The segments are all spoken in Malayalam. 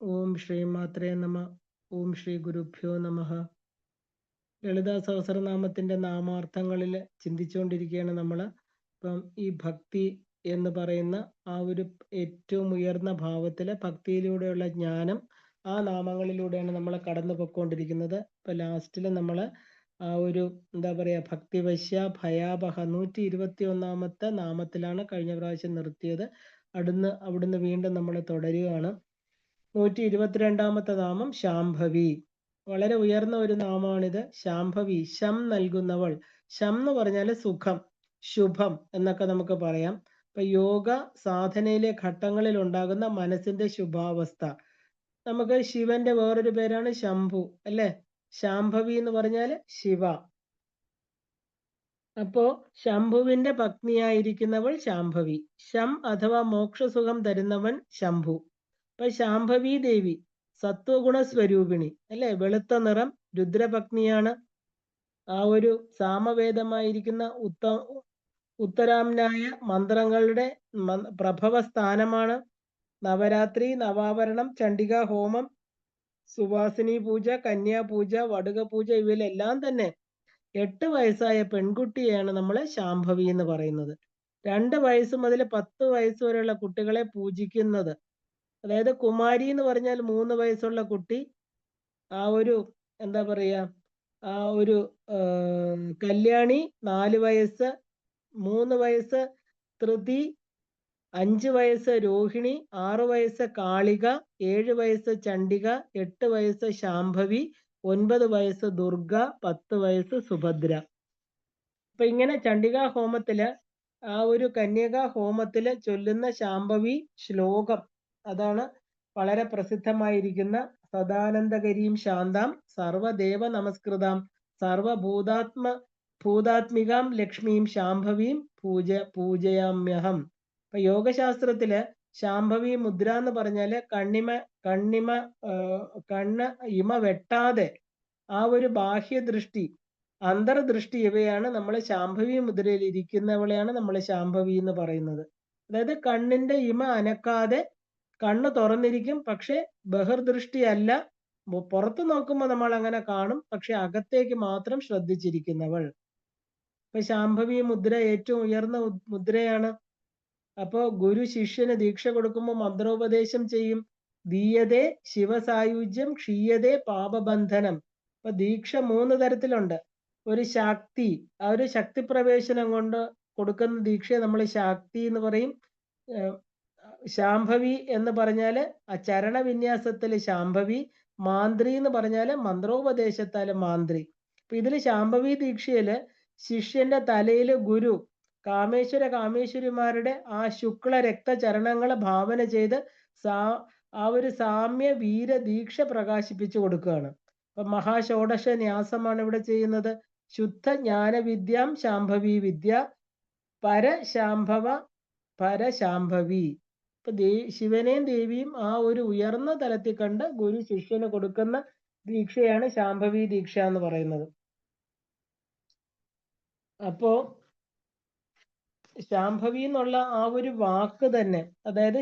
ഓം ശ്രീ മാത്രേ നമ. ഓം ശ്രീ ഗുരുഭ്യോ നമ. ലളിതാ സഹസ്രനാമത്തിന്റെ നാമാർത്ഥങ്ങളിൽ ചിന്തിച്ചുകൊണ്ടിരിക്കുകയാണ് നമ്മൾ. അപ്പം ഈ ഭക്തി എന്ന് പറയുന്ന ആ ഒരു ഏറ്റവും ഉയർന്ന ഭാവത്തിലെ ഭക്തിയിലൂടെയുള്ള ജ്ഞാനം, ആ നാമങ്ങളിലൂടെയാണ് നമ്മൾ കടന്നു പൊയ്ക്കൊണ്ടിരിക്കുന്നത്. ഇപ്പൊ ലാസ്റ്റിൽ നമ്മൾ ആ ഒരു എന്താ പറയാ, ഭക്തിവശ്യ ഭയാപഹ 121 നാമത്തിലാണ് കഴിഞ്ഞ പ്രാവശ്യം നിർത്തിയത്. അവിടുന്ന് വീണ്ടും നമ്മൾ തുടരുകയാണ്. 122 നാമം ശാംഭവി. വളരെ ഉയർന്ന ഒരു നാമമാണിത്. ശാംഭവി, ശം നൽകുന്നവൾ. ശം എന്ന് പറഞ്ഞാൽ സുഖം, ശുഭം എന്നൊക്കെ നമുക്ക് പറയാം. ഇപ്പൊ യോഗ സാധനയിലെ ഘട്ടങ്ങളിൽ ഉണ്ടാകുന്ന മനസ്സിന്റെ ശുഭാവസ്ഥ. നമുക്ക് ശിവന്റെ വേറൊരു പേരാണ് ശംഭു, അല്ലെ? ശാംഭവി എന്ന് പറഞ്ഞാൽ ശിവ. അപ്പോ ശംഭുവിന്റെ പത്നിയായിരിക്കുന്നവൾ ശാംഭവി. ശം അഥവാ മോക്ഷസുഖം തരുന്നവൻ ശംഭു. ഇപ്പൊ ശാംഭവി ദേവി സത്വഗുണ സ്വരൂപിണി, അല്ലെ? വെളുത്ത നിറം, രുദ്രപത്നിയാണ്. ആ ഒരു സാമവേദമായിരിക്കുന്ന ഉത്തരാംനായ മന്ത്രങ്ങളുടെ പ്രഭവ സ്ഥാനമാണ്. നവരാത്രി, നവാവരണം, ചണ്ഡികാ ഹോമം, സുവാസിനി പൂജ, കന്യാപൂജ, വടുക പൂജ ഇവയിലെല്ലാം തന്നെ 8 വയസ്സായ പെൺകുട്ടിയാണ് നമ്മൾ ശാംഭവി എന്ന് പറയുന്നത്. 2 വയസ്സ് മുതൽ 10 വയസ്സ് വരെയുള്ള കുട്ടികളെ പൂജിക്കുന്നത്. അതായത് കുമാരി എന്ന് പറഞ്ഞാൽ 3 വയസ്സുള്ള കുട്ടി. ആ ഒരു എന്താ പറയാ, ആ ഒരു കല്യാണി 4 വയസ്സ്, 3 വയസ്സ് ധൃതി, 5 വയസ്സ് രോഹിണി, 6 വയസ്സ് കാളിക, 7 വയസ്സ് ചണ്ഡിക, 8 വയസ്സ് ശാംഭവി, 9 വയസ്സ് ദുർഗ, 10 വയസ്സ് സുഭദ്ര. അപ്പൊ ഇങ്ങനെ ചണ്ഡികാ ഹോമത്തില്, ആ ഒരു കന്യകാ ഹോമത്തില് ചൊല്ലുന്ന ശാംഭവി ശ്ലോകം അതാണ് വളരെ പ്രസിദ്ധമായിരിക്കുന്ന സദാനന്ദകരീം ശാന്താം സർവദേവ നമസ്കൃതാം ഭൂതാത്മികാം ലക്ഷ്മീം ശാംഭവീം പൂജയാമ്യഹം. ഇപ്പൊ യോഗശാസ്ത്രത്തില് ശാംഭവി മുദ്ര എന്ന് പറഞ്ഞാല് കണ്ണ് ഇമ വെട്ടാതെ ആ ഒരു ബാഹ്യദൃഷ്ടി, അന്തർദൃഷ്ടി ഇവയാണ് നമ്മൾ ശാംഭവി മുദ്രയിൽ ഇരിക്കുന്നവളെയാണ് നമ്മൾ ശാംഭവി എന്ന് പറയുന്നത്. അതായത് കണ്ണിന്റെ ഇമ അനക്കാതെ കണ്ണ് തുറന്നിരിക്കും, പക്ഷെ ബഹിർദൃഷ്ടി അല്ല. പുറത്ത് നോക്കുമ്പോൾ നമ്മൾ അങ്ങനെ കാണും, പക്ഷെ അകത്തേക്ക് മാത്രം ശ്രദ്ധിച്ചിരിക്കുന്നവൾ. ഇപ്പൊ ശാംഭവി മുദ്ര ഏറ്റവും ഉയർന്ന മുദ്രയാണ്. അപ്പോ ഗുരു ശിഷ്യന് ദീക്ഷ കൊടുക്കുമ്പോൾ മന്ത്രോപദേശം ചെയ്യും. ദീയതേ ശിവസായുജ്യം ക്ഷീയതേ പാപബന്ധനം. അപ്പൊ ദീക്ഷ 3 തരത്തിലുണ്ട്. ഒരു ശാക്തി, ആ ഒരു ശക്തി പ്രവേശനം കൊണ്ട് കൊടുക്കുന്ന ദീക്ഷയെ നമ്മൾ ശാക്തി എന്ന് പറയും. ശാംഭവി എന്ന് പറഞ്ഞാല് ആ ചരണവിന്യാസത്തില് ശാംഭവി, മാന്ത്രി എന്ന് പറഞ്ഞാല് മന്ത്രോപദേശത്താല് മാന്ത്രി. അപ്പൊ ഇതില് ശാംഭവി ദീക്ഷയില് ശിഷ്യന്റെ തലയില് ഗുരു കാമേശ്വരിമാരുടെ ആ ശുക്ല രക്തചരണങ്ങളെ ഭാവന ചെയ്ത് ആ ഒരു സാമ്യ വീര ദീക്ഷ പ്രകാശിപ്പിച്ചു കൊടുക്കുകയാണ്. അപ്പൊ മഹാഷോഡശ ന്യാസമാണ് ഇവിടെ ചെയ്യുന്നത്. ശുദ്ധ ജ്ഞാനവിദ്യാം ശാംഭവി വിദ്യ പരശാംഭവി. ഇപ്പൊ ശിവനെയും ദേവിയും ആ ഒരു ഉയർന്ന തലത്തിൽ കണ്ട് ഗുരു ശിഷ്യന് കൊടുക്കുന്ന ദീക്ഷയാണ് ശാംഭവി ദീക്ഷ എന്ന് പറയുന്നത്. അപ്പോ ശാംഭവി എന്നുള്ള ആ ഒരു വാക്ക് തന്നെ, അതായത്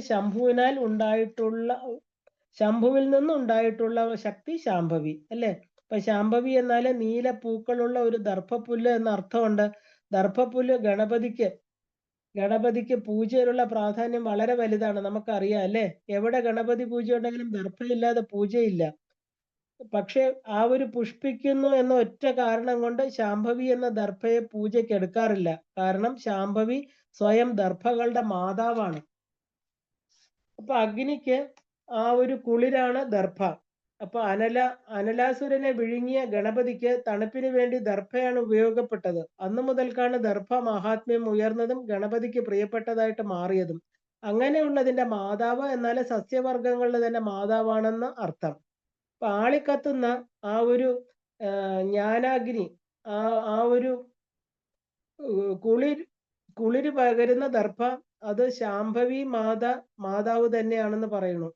ശംഭുവിൽ നിന്നുണ്ടായിട്ടുള്ള ശക്തി ശാംഭവി, അല്ലെ? അപ്പൊ ശാംഭവി എന്നാല് നീല പൂക്കളുള്ള ഒരു ദർഭപ്പുല്ല് എന്ന അർത്ഥമുണ്ട്. ദർഭപ്പുല്ല് ഗണപതിക്ക് പൂജയിലുള്ള പ്രാധാന്യം വളരെ വലുതാണ്, നമുക്കറിയാം, അല്ലെ? എവിടെ ഗണപതി പൂജ ഉണ്ടെങ്കിലും ദർഭയില്ലാതെ പൂജയില്ല. പക്ഷെ ആ ഒരു പുഷ്പിക്കുന്നു എന്ന ഒറ്റ കാരണം കൊണ്ട് ശാംഭവി എന്ന ദർഭയെ പൂജയ്ക്ക് എടുക്കാറില്ല. കാരണം ശാംഭവി സ്വയം ദർഭകളുടെ മാതാവാണ്. അപ്പൊ അഗ്നിക്ക് ആ ഒരു കുളിരാണ് ദർഭ. അപ്പൊ അനലാസുരനെ വിഴുങ്ങിയ ഗണപതിക്ക് തണുപ്പിന് വേണ്ടി ദർഭയാണ് ഉപയോഗപ്പെട്ടത്. അന്നു മുതൽക്കാണ് ദർഭ മഹാത്മ്യം ഉയർന്നതും ഗണപതിക്ക് പ്രിയപ്പെട്ടതായിട്ട് മാറിയതും. അങ്ങനെയുള്ളതിന്റെ മാതാവ് എന്നാൽ സസ്യവർഗങ്ങളുടെ തന്നെ മാതാവാണെന്ന് അർത്ഥം. അപ്പൊ ആളിക്കത്തുന്ന ആ ഒരു ജ്ഞാനാഗ്നി, ആ ഒരു കുളിര് പകരുന്ന ദർഭ, അത് ശാംഭവി മാതാവ് തന്നെയാണെന്ന് പറയുന്നു.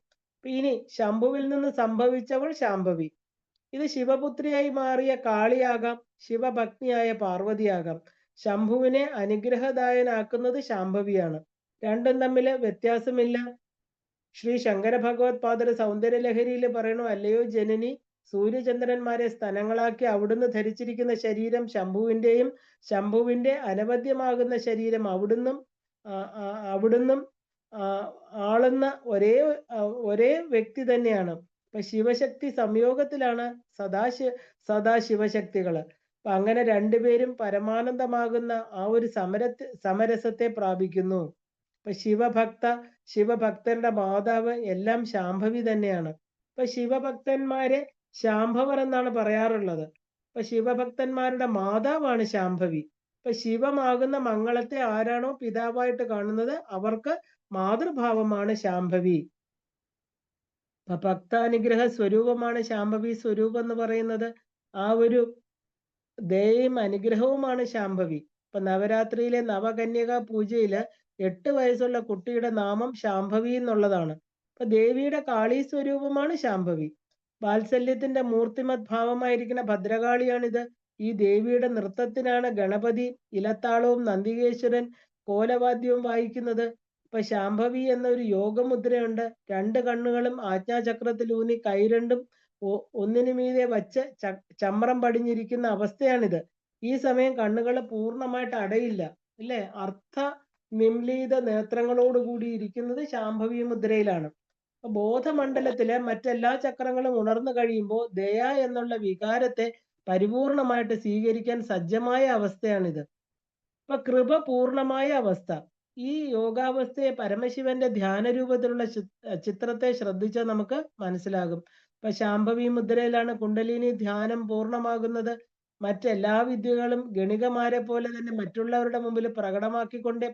ഇനി ശംഭുവിൽ നിന്ന് സംഭവിച്ചവൾ ശാംഭവി. ഇത് ശിവപുത്രിയായി മാറിയ കാളിയാകാം, ശിവഭക്തിയായ പാർവതിയാകാം. ശംഭുവിനെ അനുഗ്രഹദായനാക്കുന്നത് ശാംഭവിയാണ്. രണ്ടും തമ്മിൽ വ്യത്യാസമില്ല. ശ്രീ ശങ്കര ഭഗവത് പാദർ സൗന്ദര്യലഹരിയിൽ പറയണു, അല്ലയോ ജനനി, സൂര്യചന്ദ്രന്മാരെ സ്തനങ്ങളാക്കി അവിടുന്ന് ധരിച്ചിരിക്കുന്ന ശരീരം ശംഭുവിൻ്റെയും ശംഭുവിൻ്റെ അനവദ്യമാകുന്ന ശരീരം അവിടുന്നും ആളുന്ന ഒരേ വ്യക്തി തന്നെയാണ്. ഇപ്പൊ ശിവശക്തി സംയോഗത്തിലാണ് സദാശിവശക്തികള്. അപ്പൊ അങ്ങനെ രണ്ടുപേരും പരമാനന്ദമാകുന്ന ആ ഒരു സമരസത്തെ പ്രാപിക്കുന്നു. ഇപ്പൊ ശിവഭക്തരുടെ മാതാവ് എല്ലാം ശാംഭവി തന്നെയാണ്. ഇപ്പൊ ശിവഭക്തന്മാരെ ശാംഭവർ എന്നാണ് പറയാറുള്ളത്. ഇപ്പൊ ശിവഭക്തന്മാരുടെ മാതാവാണ് ശാംഭവി. ഇപ്പൊ ശിവമാകുന്ന മംഗളത്തെ ആരാണോ പിതാവായിട്ട് കാണുന്നത് അവർക്ക് മാതൃഭാവമാണ് ശാംഭവി. അപ്പൊ ഭക്താനുഗ്രഹ സ്വരൂപമാണ് ശാംഭവി സ്വരൂപം എന്ന് പറയുന്നത്. ആ ഒരു ദയയും അനുഗ്രഹവുമാണ് ശാംഭവി. ഇപ്പൊ നവരാത്രിയിലെ നവകന്യക പൂജയില് 8 വയസ്സുള്ള കുട്ടിയുടെ നാമം ശാംഭവി എന്നുള്ളതാണ്. ഇപ്പൊ ദേവിയുടെ കാളി സ്വരൂപമാണ് ശാംഭവി. വാത്സല്യത്തിന്റെ മൂർത്തിമത് ഭാവമായിരിക്കുന്ന ഭദ്രകാളിയാണിത്. ഈ ദേവിയുടെ നൃത്തത്തിനാണ് ഗണപതി ഇലത്താളവും നന്ദികേശ്വരൻ കോലവാദ്യവും വായിക്കുന്നത്. ഇപ്പൊ ശാംഭവി എന്നൊരു യോഗമുദ്രയുണ്ട്. 2 കണ്ണുകളും ആജ്ഞാചക്രത്തിലൂന്നി കൈ രണ്ടും ഒന്നിനു മീതെ വച്ച് ചമ്രം പടിഞ്ഞിരിക്കുന്ന അവസ്ഥയാണിത്. ഈ സമയം കണ്ണുകൾ പൂർണ്ണമായിട്ട് അടയില്ല, അല്ലേ? നിംലീത നേത്രങ്ങളോടുകൂടി ഇരിക്കുന്നത് ശാംഭവി മുദ്രയിലാണ്. ബോധമണ്ഡലത്തിലെ മറ്റെല്ലാ ചക്രങ്ങളും ഉണർന്നു കഴിയുമ്പോൾ ദയ എന്നുള്ള വികാരത്തെ പരിപൂർണമായിട്ട് സ്വീകരിക്കാൻ സജ്ജമായ അവസ്ഥയാണിത്. ഇപ്പൊ കൃപ പൂർണമായ അവസ്ഥ. ഈ യോഗാവസ്ഥയെ പരമശിവന്റെ ധ്യാന രൂപത്തിലുള്ള ചിത്രത്തെ ശ്രദ്ധിച്ചാൽ നമുക്ക് മനസ്സിലാകും. ഇപ്പൊ ശാംഭവി മുദ്രയിലാണ് കുണ്ടലിനി ധ്യാനം പൂർണ്ണമാകുന്നത്. മറ്റെല്ലാ വിദ്യകളും ഗണികമാരെ പോലെ തന്നെ മറ്റുള്ളവരുടെ മുമ്പിൽ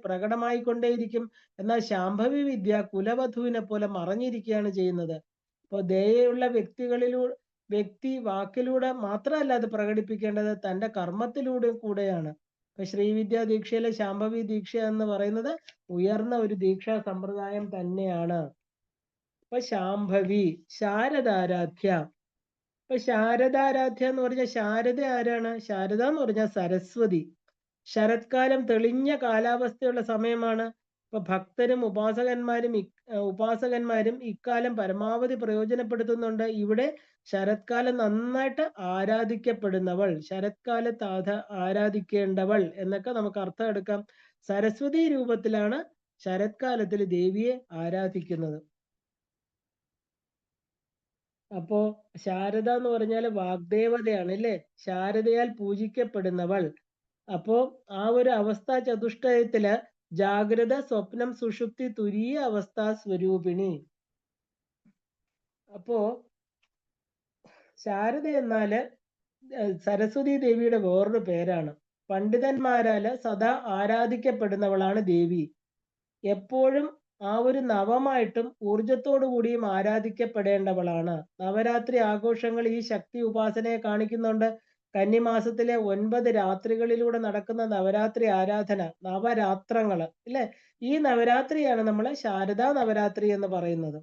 പ്രകടമായിക്കൊണ്ടേയിരിക്കും. എന്നാൽ ശാംഭവി വിദ്യ കുലവധുവിനെ പോലെ മറഞ്ഞിരിക്കുകയാണ് ചെയ്യുന്നത്. അപ്പോൾ ദയയുള്ള വ്യക്തി വാക്കിലൂടെ മാത്രമല്ല അത് പ്രകടിപ്പിക്കേണ്ടത്, തൻ്റെ കർമ്മത്തിലൂടെ കൂടെയാണ്. ഇപ്പൊ ശ്രീവിദ്യാ ദീക്ഷയിലെ ശാംഭവി ദീക്ഷ എന്ന് പറയുന്നത് ഉയർന്ന ഒരു ദീക്ഷാ സമ്പ്രദായം തന്നെയാണ്. ഇപ്പൊ ശാംഭവി ശാരദാരാധ്യ. ഇപ്പൊ ശാരദാരാധ്യ എന്ന് പറഞ്ഞാൽ ശാരദ ആരാണ്? ശാരദ എന്ന് പറഞ്ഞാൽ സരസ്വതി. ശരത്കാലം തെളിഞ്ഞ കാലാവസ്ഥയുള്ള സമയമാണ്. ഇപ്പൊ ഭക്തരും ഉപാസകന്മാരും ഇക്കാലം പരമാവധി പ്രയോജനപ്പെടുത്തുന്നുണ്ട്. ഇവിടെ ശരത്കാലം നന്നായിട്ട് ആരാധിക്കപ്പെടുന്നവൾ, ശരത്കാലത്ത് ആരാധിക്കേണ്ടവൾ എന്നൊക്കെ നമുക്ക് അർത്ഥം എടുക്കാം. സരസ്വതി രൂപത്തിലാണ് ശരത്കാലത്തിൽ ദേവിയെ ആരാധിക്കുന്നത്. അപ്പോ ശാരദ എന്ന് പറഞ്ഞാൽ വാഗ്ദേവതയാണ്, അല്ലേ? ശാരദയാൽ പൂജിക്കപ്പെടുന്നവൾ. അപ്പോ ആ ഒരു അവസ്ഥ ചതുഷ്ടയത്തില് ജാഗ്രത, സ്വപ്നം, സുഷുപ്തി, തുരീയ അവസ്ഥ സ്വരൂപിണി. അപ്പോ ശാരദ എന്നാല് സരസ്വതി ദേവിയുടെ വേറൊരു പേരാണ്. പണ്ഡിതന്മാരാല് സദാ ആരാധിക്കപ്പെടുന്നവളാണ് ദേവി. എപ്പോഴും ആ ഒരു നവമായിട്ടും ഊർജത്തോടു കൂടിയും ആരാധിക്കപ്പെടേണ്ടവളാണ്. നവരാത്രി ആഘോഷങ്ങൾ ഈ ശക്തി ഉപാസനയെ കാണിക്കുന്നുണ്ട്. കന്നിമാസത്തിലെ 9 രാത്രികളിലൂടെ നടക്കുന്ന നവരാത്രി ആരാധന, നവരാത്രങ്ങള്, ഇല്ലേ? ഈ നവരാത്രിയാണ് നമ്മൾ ശാരദാ നവരാത്രി എന്ന് പറയുന്നത്.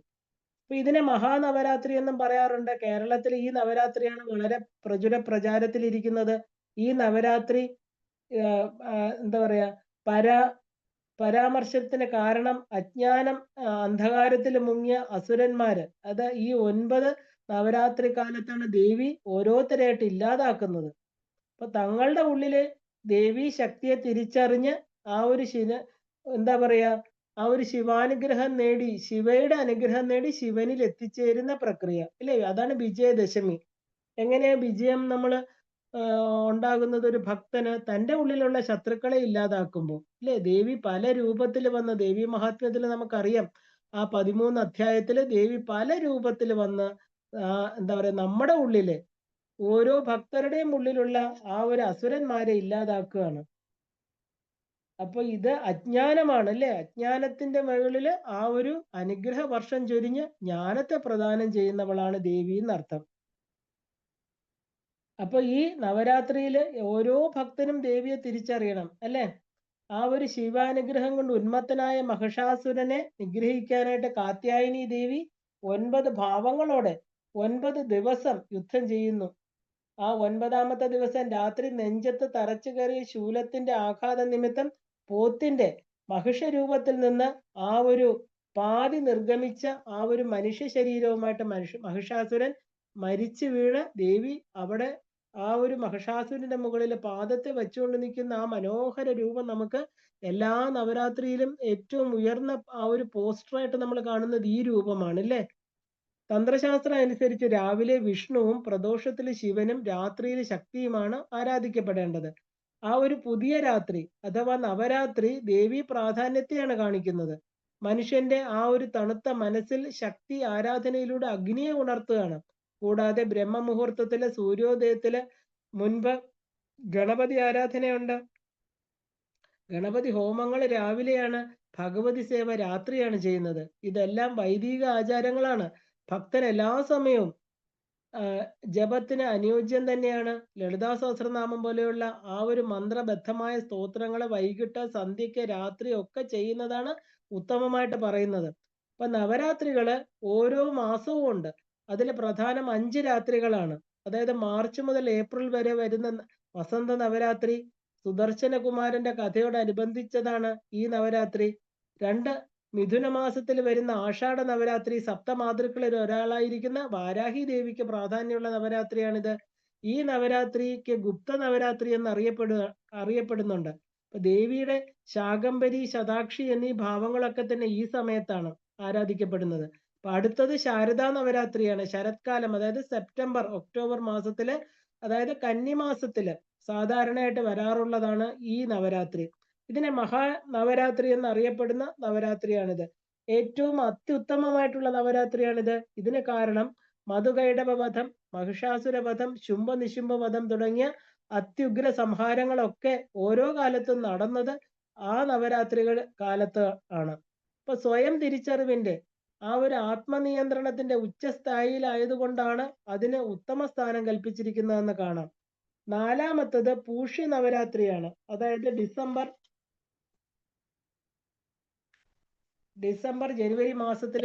അപ്പൊ ഇതിനെ മഹാനവരാത്രി എന്നും പറയാറുണ്ട്. കേരളത്തിൽ ഈ നവരാത്രിയാണ് വളരെ പ്രചാരത്തിലിരിക്കുന്നത്. ഈ നവരാത്രി എന്താ പറയാ, പരാമർശത്തിന് കാരണം അജ്ഞാനം അന്ധകാരത്തിൽ മുങ്ങിയ അസുരന്മാര്. അത് ഈ 9 നവരാത്രി കാലത്താണ് ദേവി ഓരോരുത്തരായിട്ട് ഇല്ലാതാക്കുന്നത്. അപ്പൊ തങ്ങളുടെ ഉള്ളില് ദേവി ശക്തിയെ തിരിച്ചറിഞ്ഞ് ആ ഒരു എന്താ പറയാ, ആ ഒരു ശിവാനുഗ്രഹം നേടി, ശിവയുടെ അനുഗ്രഹം നേടി ശിവനിൽ എത്തിച്ചേരുന്ന പ്രക്രിയ, അല്ലേ? അതാണ് വിജയദശമി. എങ്ങനെയാ വിജയം നമ്മൾ ഉണ്ടാകുന്നത്? ഒരു ഭക്തന് തൻ്റെ ഉള്ളിലുള്ള ശത്രുക്കളെ ഇല്ലാതാക്കുമ്പോൾ, അല്ലേ? ദേവി പല രൂപത്തിൽ വന്ന്, ദേവി മഹാത്മ്യത്തിൽ നമുക്കറിയാം, ആ 13 അധ്യായത്തിൽ ദേവി പല രൂപത്തിൽ വന്ന് എന്താ പറയാ, നമ്മുടെ ഉള്ളില് ഓരോ ഭക്തരുടെയും ഉള്ളിലുള്ള ആ ഒരു അസുരന്മാരെ ഇല്ലാതാക്കുകയാണ്. അപ്പൊ ഇത് അജ്ഞാനമാണ്, അല്ലേ? അജ്ഞാനത്തിന്റെ മുകളില് ആ ഒരു അനുഗ്രഹ വർഷം ചൊരിഞ്ഞ് ജ്ഞാനത്തെ പ്രദാനം ചെയ്യുന്നവളാണ് ദേവി എന്നർത്ഥം. അപ്പൊ ഈ നവരാത്രിയിൽ ഓരോ ഭക്തനും ദേവിയെ തിരിച്ചറിയണം, അല്ലേ? ആ ഒരു ശിവാനുഗ്രഹം കൊണ്ട് ഉന്മത്തനായ മഹിഷാസുരനെ നിഗ്രഹിക്കാനായിട്ട് കാത്യായനി ദേവി 9 ഭാവങ്ങളോടെ 9 ദിവസം യുദ്ധം ചെയ്യുന്നു. ആ 9ാമത്തെ ദിവസം രാത്രി നെഞ്ചത്ത് തറച്ചു കയറിയ ശൂലത്തിന്റെ ആഘാത നിമിത്തം പോത്തിന്റെ മഹിഷ രൂപത്തിൽ നിന്ന് ആ ഒരു പാതി നിർഗമിച്ച ആ ഒരു മനുഷ്യ ശരീരവുമായിട്ട് മഹിഷാസുരൻ മരിച്ചു വീണ് ദേവി അവിടെ ആ ഒരു മഹിഷാസുരന്റെ മുകളിൽ പാദത്തെ വെച്ചുകൊണ്ട് നിൽക്കുന്ന ആ മനോഹര രൂപം നമുക്ക് എല്ലാ നവരാത്രിയിലും ഏറ്റവും ഉയർന്ന ആ ഒരു പോസ്റ്ററായിട്ട് നമ്മൾ കാണുന്നത് ഈ രൂപമാണ് അല്ലേ. തന്ത്രശാസ്ത്രം അനുസരിച്ച് രാവിലെ വിഷ്ണുവും പ്രദോഷത്തിൽ ശിവനും രാത്രിയിൽ ശക്തിയുമാണ് ആരാധിക്കപ്പെടേണ്ടത്. ആ ഒരു പുതിയ രാത്രി അഥവാ നവരാത്രി ദേവി പ്രാധാന്യത്തെയാണ് കാണിക്കുന്നത്. മനുഷ്യന്റെ ആ ഒരു തണുത്ത മനസ്സിൽ ശക്തി ആരാധനയിലൂടെ അഗ്നിയെ ഉണർത്തുകയാണ്. കൂടാതെ ബ്രഹ്മമുഹൂർത്തത്തിലെ സൂര്യോദയത്തില് മുൻപ് ഗണപതി ആരാധനയുണ്ട്. ഗണപതി ഹോമങ്ങൾ രാവിലെയാണ്, ഭഗവതി സേവ രാത്രിയാണ് ചെയ്യുന്നത്. ഇതെല്ലാം വൈദിക ആചാരങ്ങളാണ്. ഭക്തൻ എല്ലാ സമയവും ജപത്തിന് അനുയോജ്യം തന്നെയാണ്. ലളിതാ സഹസ്രനാമം പോലെയുള്ള ആ ഒരു മന്ത്രബദ്ധമായ സ്തോത്രങ്ങൾ വൈകിട്ട്, സന്ധ്യയ്ക്ക്, രാത്രി ഒക്കെ ചെയ്യുന്നതാണ് ഉത്തമമായിട്ട് പറയുന്നത്. അപ്പൊ നവരാത്രികള് ഓരോ മാസവും ഉണ്ട്. അതിൽ പ്രധാനം 5 രാത്രികളാണ്. അതായത് മാർച്ച് മുതൽ ഏപ്രിൽ വരെ വരുന്ന വസന്ത നവരാത്രി സുദർശനകുമാരന്റെ കഥയോടനുബന്ധിച്ചതാണ് ഈ നവരാത്രി. 2 മിഥുന മാസത്തിൽ വരുന്ന ആഷാഢ നവരാത്രി സപ്തമാതൃക്കളിൽ ഒരാളായിരിക്കുന്ന വാരാഹി ദേവിക്ക് പ്രാധാന്യമുള്ള നവരാത്രിയാണിത്. ഈ നവരാത്രിക്ക് ഗുപ്ത നവരാത്രി എന്ന് അറിയപ്പെടുന്നുണ്ട്. അപ്പൊ ദേവിയുടെ ശാകംബരി, ശതാക്ഷി എന്നീ ഭാവങ്ങളൊക്കെ തന്നെ ഈ സമയത്താണ് ആരാധിക്കപ്പെടുന്നത്. അപ്പൊ അടുത്തത് ശാരദാ നവരാത്രിയാണ്. ശരത്കാലം, അതായത് സെപ്റ്റംബർ ഒക്ടോബർ മാസത്തില്, അതായത് കന്നിമാസത്തില് സാധാരണയായിട്ട് വരാറുള്ളതാണ് ഈ നവരാത്രി. ഇതിനെ മഹാനവരാത്രി എന്നറിയപ്പെടുന്ന നവരാത്രിയാണിത്. ഏറ്റവും അത്യുത്തമമായിട്ടുള്ള നവരാത്രിയാണിത്. ഇതിന് കാരണം മധുകൈടവവധം, മഹിഷാസുരവധം, ശുംഭനിശുംഭവധം തുടങ്ങിയ അത്യുഗ്ര സംഹാരങ്ങളൊക്കെ ഓരോ കാലത്തും നടന്നത് ആ നവരാത്രികൾ കാലത്ത് ആണ്. ഇപ്പൊ സ്വയം തിരിച്ചറിവിന്റെ ആ ഒരു ആത്മനിയന്ത്രണത്തിന്റെ ഉച്ചസ്ഥായിലായതുകൊണ്ടാണ് അതിന് ഉത്തമ സ്ഥാനം കൽപ്പിച്ചിരിക്കുന്നതെന്ന് കാണാം. 4-മത്തത് പൂഷ്യ നവരാത്രിയാണ്. അതായത് ഡിസംബർ ജനുവരി മാസത്തിൽ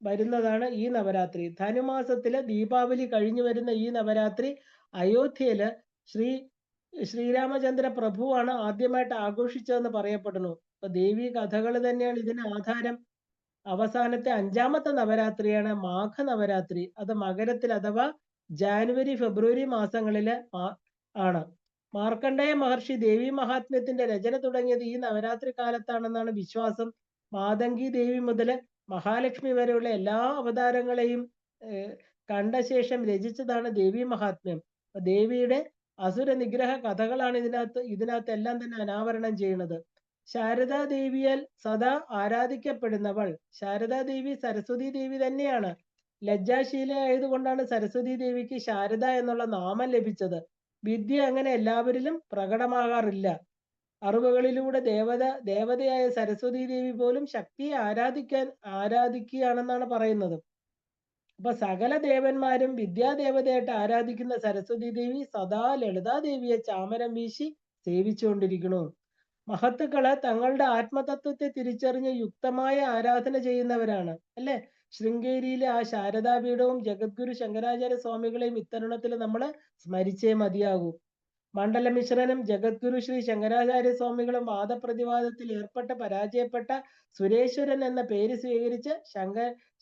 വരുന്നതാണ് ഈ നവരാത്രി. ധനുമാസത്തില് ദീപാവലി കഴിഞ്ഞു വരുന്ന ഈ നവരാത്രി അയോധ്യയില് ശ്രീരാമചന്ദ്ര പ്രഭുവാണ് ആദ്യമായിട്ട് ആഘോഷിച്ചതെന്ന് പറയപ്പെടുന്നു. അപ്പൊ ദേവി കഥകൾ തന്നെയാണ് ഇതിന് ആധാരം. അവസാനത്തെ 5-മത്തെ നവരാത്രിയാണ് മാഘ നവരാത്രി. അത് മകരത്തിൽ അഥവാ ജാനുവരി ഫെബ്രുവരി മാസങ്ങളില് ആണ്. മാർക്കണ്ഡേയ മഹർഷി ദേവി മഹാത്മ്യത്തിന്റെ രചന തുടങ്ങിയത് ഈ നവരാത്രി കാലത്താണെന്നാണ് വിശ്വാസം. മാതംഗി ദേവി മുതൽ മഹാലക്ഷ്മി വരെയുള്ള എല്ലാ അവതാരങ്ങളെയും കണ്ട ശേഷം രചിച്ചതാണ് ദേവി മഹാത്മ്യം. ദേവിയുടെ അസുര നിഗ്രഹ കഥകളാണ് ഇതിനകത്ത് എല്ലാം തന്നെ അനാവരണം ചെയ്യുന്നത്. ശാരദാദേവിയാൽ സദാ ആരാധിക്കപ്പെടുന്നവൾ ശാരദാദേവി സരസ്വതി ദേവി തന്നെയാണ്. ലജ്ജാശീല ആയതുകൊണ്ടാണ് സരസ്വതി ദേവിക്ക് ശാരദ എന്നുള്ള നാമം ലഭിച്ചത്. വിദ്യ അങ്ങനെ എല്ലാവരിലും പ്രകടമാകാറില്ല. അറിവുകളിലൂടെ ദേവതയായ സരസ്വതി ദേവി പോലും ശക്തിയെ ആരാധിക്കുകയാണെന്നാണ് പറയുന്നത്. അപ്പൊ സകല ദേവന്മാരും വിദ്യാദേവതയായിട്ട് ആരാധിക്കുന്ന സരസ്വതി ദേവി സദാ ലളിതാദേവിയെ ചാമരം വീശി സേവിച്ചുകൊണ്ടിരിക്കണു. മഹത്തുക്കള് തങ്ങളുടെ ആത്മതത്വത്തെ തിരിച്ചറിഞ്ഞ് യുക്തമായ ആരാധന ചെയ്യുന്നവരാണ് അല്ലെ. ശൃംഗേരിയിലെ ആ ശാരദാപീഠവും ജഗദ്ഗുരു ശങ്കരാചാര്യ സ്വാമികളെയും ഇത്തരുണത്തിൽ നമ്മൾ സ്മരിച്ചേ മതിയാകൂ. മണ്ഡലമിശ്രനും ജഗദ്ഗുരു ശ്രീ ശങ്കരാചാര്യ സ്വാമികളും വാദപ്രതിവാദത്തിൽ ഏർപ്പെട്ട് പരാജയപ്പെട്ട സുരേശ്വരൻ എന്ന പേര് സ്വീകരിച്ച്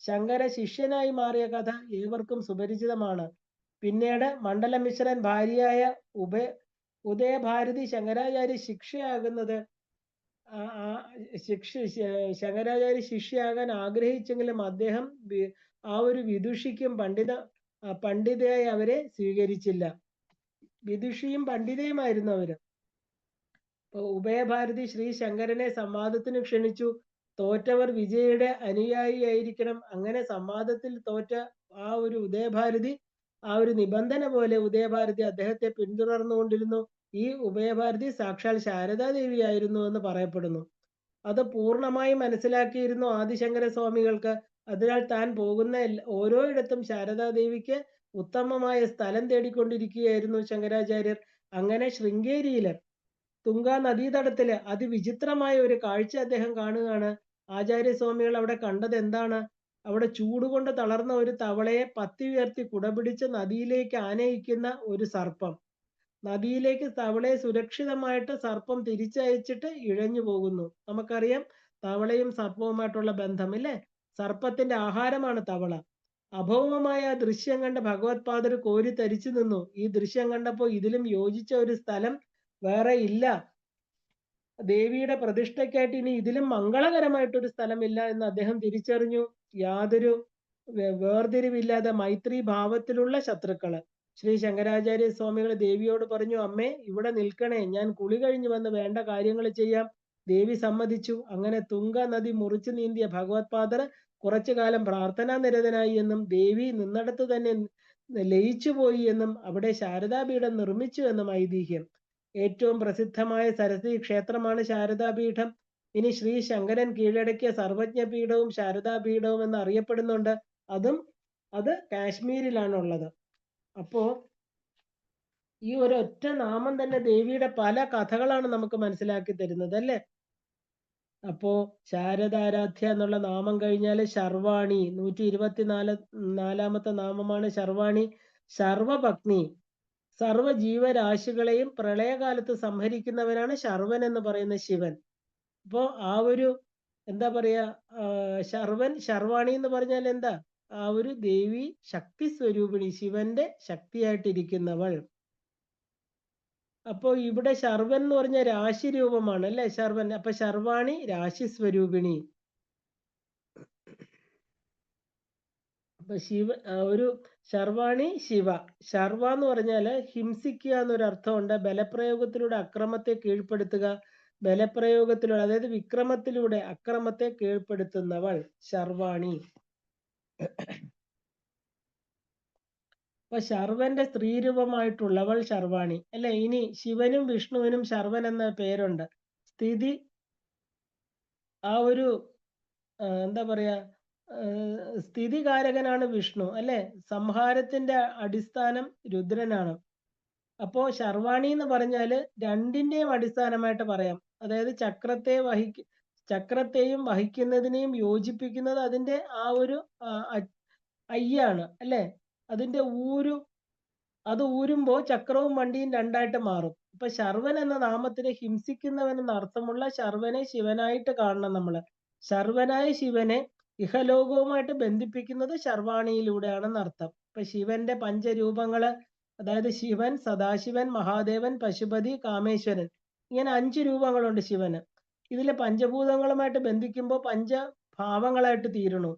ശങ്കര ശിഷ്യനായി മാറിയ കഥ ഏവർക്കും സുപരിചിതമാണ്. പിന്നീട് മണ്ഡലമിശ്രൻ ഭാര്യയായ ഉദയഭാരതി ശങ്കരാചാര്യ ശിക്ഷയാകുന്നത് ശങ്കരാചാര്യ ശിഷ്യയാകാൻ ആഗ്രഹിച്ചെങ്കിലും അദ്ദേഹം ആ ഒരു വിദുഷിക്കും പണ്ഡിതയായി അവരെ സ്വീകരിച്ചില്ല. വിദുഷിയും പണ്ഡിതയുമായിരുന്നു അവര്. ഉഭയഭാരതി ശ്രീ ശങ്കരനെ സംവാദത്തിന് ക്ഷണിച്ചു. തോറ്റവർ വിജയയുടെ അനുയായിയായിരിക്കണം. അങ്ങനെ സംവാദത്തിൽ തോറ്റ ആ ഒരു ഉദയഭാരതി ആ ഒരു നിബന്ധന പോലെ ഉദയഭാരതി അദ്ദേഹത്തെ പിന്തുടർന്നുകൊണ്ടിരുന്നു. ഈ ഉഭയഭാരതി സാക്ഷാൽ ശാരദാദേവി ആയിരുന്നു എന്ന് പറയപ്പെടുന്നു. അത് പൂർണ്ണമായി മനസ്സിലാക്കിയിരുന്നു ആദിശങ്കര സ്വാമികൾക്ക്. അതിനാൽ താൻ പോകുന്ന ഓരോയിടത്തും ശാരദാദേവിക്ക് ഉത്തമമായ സ്ഥലം തേടിക്കൊണ്ടിരിക്കുകയായിരുന്നു ശങ്കരാചാര്യർ. അങ്ങനെ ശൃംഗേരിയില് തുങ്കാ നദീതടത്തില് അതിവിചിത്രമായ ഒരു കാഴ്ച അദ്ദേഹം കാണുകയാണ്. ആചാര്യസ്വാമികൾ അവിടെ കണ്ടത് എന്താണ്? അവിടെ ചൂടുകൊണ്ട് തളർന്ന ഒരു തവളയെ പത്തി ഉയർത്തി കുടപിടിച്ച് നദിയിലേക്ക് ആനയിക്കുന്ന ഒരു സർപ്പം. നദിയിലേക്ക് തവളയെ സുരക്ഷിതമായിട്ട് സർപ്പം തിരിച്ചയച്ചിട്ട് ഇഴഞ്ഞു പോകുന്നു. നമുക്കറിയാം തവളയും സർപ്പവുമായിട്ടുള്ള ബന്ധം ഇല്ലേ? സർപ്പത്തിന്റെ ആഹാരമാണ് തവള. അഭൗമമായ ആ ദൃശ്യം കണ്ട് ഭഗവത്പാദർ കോരി തരിച്ചു നിന്നു. ഈ ദൃശ്യം കണ്ടപ്പോൾ ഇതിലും യോജിച്ച ഒരു സ്ഥലം വേറെ ഇല്ല. ദേവിയുടെ പ്രതിഷ്ഠയ്ക്കായിട്ട് ഇനി ഇതിലും മംഗളകരമായിട്ടൊരു സ്ഥലമില്ല എന്ന് അദ്ദേഹം തിരിച്ചറിഞ്ഞു. യാതൊരു വേർതിരിവില്ലാതെ മൈത്രി ഭാവത്തിലുള്ള ശത്രുക്കള്. ശ്രീ ശങ്കരാചാര്യ സ്വാമികൾ ദേവിയോട് പറഞ്ഞു, അമ്മേ ഇവിടെ നിൽക്കണേ, ഞാൻ കുളി കഴിഞ്ഞു വന്ന് വേണ്ട കാര്യങ്ങൾ ചെയ്യാം. ദേവി സമ്മതിച്ചു. അങ്ങനെ തുങ്ക നദി മുറിച്ചു നീന്തിയ ഭഗവത്പാദർ കുറച്ചു കാലം പ്രാർത്ഥനാ നിരതനായി എന്നും ദേവി നിന്നിടത്ത് തന്നെ ലയിച്ചു പോയി എന്നും അവിടെ ശാരദാപീഠം നിർമ്മിച്ചു എന്നും ഐതിഹ്യം. ഏറ്റവും പ്രസിദ്ധമായ സരസ്വതി ക്ഷേത്രമാണ് ശാരദാപീഠം. ഇനി ശ്രീ ശങ്കരൻ കീഴടക്കിയ സർവജ്ഞപീഠവും ശാരദാപീഠവും എന്ന് അറിയപ്പെടുന്നുണ്ട്. അത് കാശ്മീരിലാണുള്ളത്. അപ്പോ ഈ ഒരൊറ്റ നാമം തന്നെ ദേവിയുടെ പല കഥകളാണ് നമുക്ക് മനസ്സിലാക്കി തരുന്നത് അല്ലേ? അപ്പോ ശാരദാരാധ്യ എന്നുള്ള നാമം കഴിഞ്ഞാൽ ശർവാണി, 124 നാമമാണ് ശർവാണി. സർവഭഗ്നി, സർവ ജീവരാശികളെയും പ്രളയകാലത്ത് സംഹരിക്കുന്നവനാണ് ശർവൻ എന്ന് പറയുന്ന ശിവൻ. അപ്പോ ആ ഒരു എന്താ പറയാ, ശർവൻ, ശർവാണി എന്ന് പറഞ്ഞാൽ എന്താ? ആ ഒരു ദേവി ശക്തി സ്വരൂപിണി, ശിവന്റെ ശക്തിയായിട്ടിരിക്കുന്നവൾ. അപ്പോ ഇവിടെ ശർവൻ എന്ന് പറഞ്ഞ രാശി രൂപമാണ് അല്ലെ? ശർവൻ. അപ്പൊ ശർവാണി രാശി സ്വരൂപിണി. അപ്പൊ ഒരു ശർവാണി ശിവ. ശർവ എന്ന് പറഞ്ഞാല് ഹിംസിക്കുക എന്നൊരർത്ഥമുണ്ട്. ബലപ്രയോഗത്തിലൂടെ അക്രമത്തെ കീഴ്പ്പെടുത്തുക. ബലപ്രയോഗത്തിലൂടെ, അതായത് വിക്രമത്തിലൂടെ അക്രമത്തെ കീഴ്പ്പെടുത്തുന്നവൾ ശർവാണി. അപ്പൊ ശർവന്റെ സ്ത്രീരൂപമായിട്ടുള്ളവൾ ശർവാണി അല്ലെ? ഇനി ശിവനും വിഷ്ണുവിനും ശർവൻ എന്ന പേരുണ്ട്. സ്ഥിതി, ആ ഒരു എന്താ പറയാ, സ്ഥിതികാരകനാണ് വിഷ്ണു അല്ലെ? സംഹാരത്തിന്റെ അടിസ്ഥാനം രുദ്രനാണ്. അപ്പോ ശർവാണി എന്ന് പറഞ്ഞാല് രണ്ടിന്റെയും അടിസ്ഥാനമായിട്ട് പറയാം. അതായത് ചക്രത്തെയും വഹിക്കുന്നതിനെയും യോജിപ്പിക്കുന്നത് അതിന്റെ ആ ഒരു അയ്യാണ് അല്ലെ? അതിന്റെ അത് ഊരുമ്പോ ചക്രവും വണ്ടിയും രണ്ടായിട്ട് മാറും. ഇപ്പൊ ശർവൻ എന്ന നാമത്തിന് ഹിംസിക്കുന്നവൻ എന്ന അർത്ഥമുള്ള ശർവനെ ശിവനായിട്ട് കാണണം നമ്മള്. ശർവനായ ശിവനെ ഇഹലോകവുമായിട്ട് ബന്ധിപ്പിക്കുന്നത് ശർവാണിയിലൂടെയാണെന്ന് അർത്ഥം. ഇപ്പൊ ശിവന്റെ പഞ്ചരൂപങ്ങള്, അതായത് ശിവൻ, സദാശിവൻ, മഹാദേവൻ, പശുപതി, കാമേശ്വരൻ, ഇങ്ങനെ 5 രൂപങ്ങളുണ്ട് ശിവന്. ഇതിലെ പഞ്ചഭൂതങ്ങളുമായിട്ട് ബന്ധിക്കുമ്പോൾ പഞ്ചഭാവങ്ങളായിട്ട് തീരണു.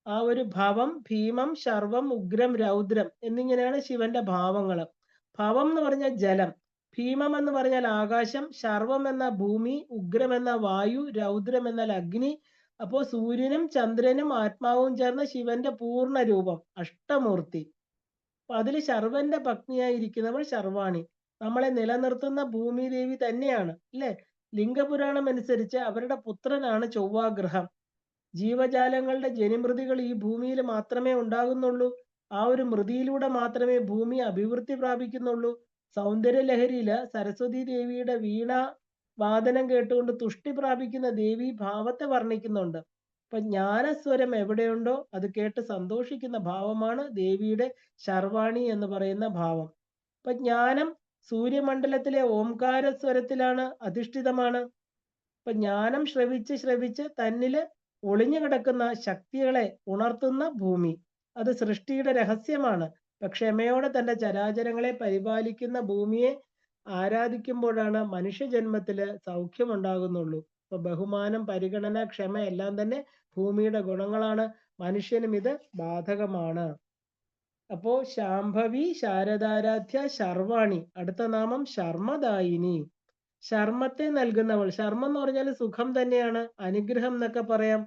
ആ ഒരു ഭവം, ഭീമം, ശർവം, ഉഗ്രം, രൗദ്രം എന്നിങ്ങനെയാണ് ശിവന്റെ ഭാവങ്ങൾ. ഭവം എന്ന് പറഞ്ഞാൽ ജലം, ഭീമം എന്ന് പറഞ്ഞാൽ ആകാശം, ശർവം എന്ന ഭൂമി, ഉഗ്രം എന്ന വായു, രൗദ്രം എന്നാൽ അഗ്നി. അപ്പോ സൂര്യനും ചന്ദ്രനും ആത്മാവും ചേർന്ന ശിവന്റെ പൂർണ്ണ രൂപം, അഷ്ടമൂർത്തി. അപ്പൊ അതില് ശർവന്റെ പത്നിയായിരിക്കുന്നവൾ ശർവാണി. നമ്മളെ നിലനിർത്തുന്ന ഭൂമി ദേവി തന്നെയാണ് അല്ലെ? ലിംഗപുരാണം അനുസരിച്ച് അവരുടെ പുത്രനാണ് ചൊവ്വാഗ്രഹം. ജീവജാലങ്ങളുടെ ജനിമൃതികൾ ഈ ഭൂമിയിൽ മാത്രമേ ഉണ്ടാകുന്നുള്ളൂ. ആ ഒരു മൃതിയിലൂടെ മാത്രമേ ഭൂമി അഭിവൃദ്ധി പ്രാപിക്കുന്നുള്ളൂ. സൗന്ദര്യലഹരിയില് സരസ്വതി ദേവിയുടെ വീണ വാദനം കേട്ടുകൊണ്ട് തുഷ്ടി പ്രാപിക്കുന്ന ദേവി ഭാവത്തെ വർണ്ണിക്കുന്നുണ്ട്. അപ്പൊ ജ്ഞാനസ്വരം എവിടെയുണ്ടോ അത് കേട്ട് സന്തോഷിക്കുന്ന ഭാവമാണ് ദേവിയുടെ ശർവാണി എന്ന് പറയുന്ന ഭാവം. അപ്പൊ ജ്ഞാനം സൂര്യമണ്ഡലത്തിലെ ഓംകാര സ്വരത്തിലാണ് അധിഷ്ഠിതമാണ്. അപ്പൊ ജ്ഞാനം ശ്രവിച്ച് തന്നില് ഒളിഞ്ഞു കിടക്കുന്ന ശക്തികളെ ഉണർത്തുന്ന ഭൂമി. അത് സൃഷ്ടിയുടെ രഹസ്യമാണ്. ക്ഷമയോടെ തന്റെ ചരാചരങ്ങളെ പരിപാലിക്കുന്ന ഭൂമിയെ ആരാധിക്കുമ്പോഴാണ് മനുഷ്യജന്മത്തില് സൗഖ്യമുണ്ടാകുന്നുള്ളൂ. ഇപ്പൊ ബഹുമാനം, പരിഗണന, ക്ഷമ എല്ലാം തന്നെ ഭൂമിയുടെ ഗുണങ്ങളാണ്. മനുഷ്യനും ഇത് ബാധകമാണ്. അപ്പോ ശാംഭവി, ശാരദാരാധ്യ, ശർവാണി. അടുത്ത നാമം ശർമ്മദായിനി, ശർമ്മത്തെ നൽകുന്നവൾ. ശർമ്മം എന്ന് പറഞ്ഞാൽ സുഖം തന്നെയാണ്, അനുഗ്രഹം എന്നൊക്കെ പറയാം.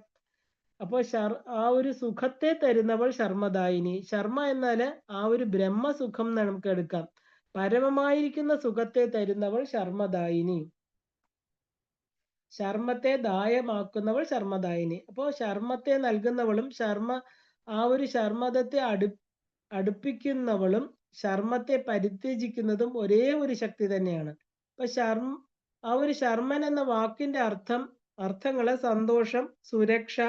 അപ്പൊ ആ ഒരു സുഖത്തെ തരുന്നവൾ ശർമ്മദായിനി. ശർമ്മ എന്നാല് ആ ഒരു ബ്രഹ്മസുഖം നമുക്ക് എടുക്കാം. പരമമായിരിക്കുന്ന സുഖത്തെ തരുന്നവൾ ശർമ്മദായിനി. ശർമ്മത്തെ ദായമാക്കുന്നവൾ ശർമ്മദായിനി. അപ്പോ ശർമ്മത്തെ നൽകുന്നവളും ആ ഒരു ശർമ്മദത്തെ അടുപ്പിക്കുന്നവളും ശർമ്മത്തെ പരിത്യജിക്കുന്നതും ഒരേ ഒരു ശക്തി തന്നെയാണ്. അപ്പൊ ആ ഒരു ശർമ്മൻ എന്ന വാക്കിന്റെ അർത്ഥങ്ങള് സന്തോഷം, സുരക്ഷ,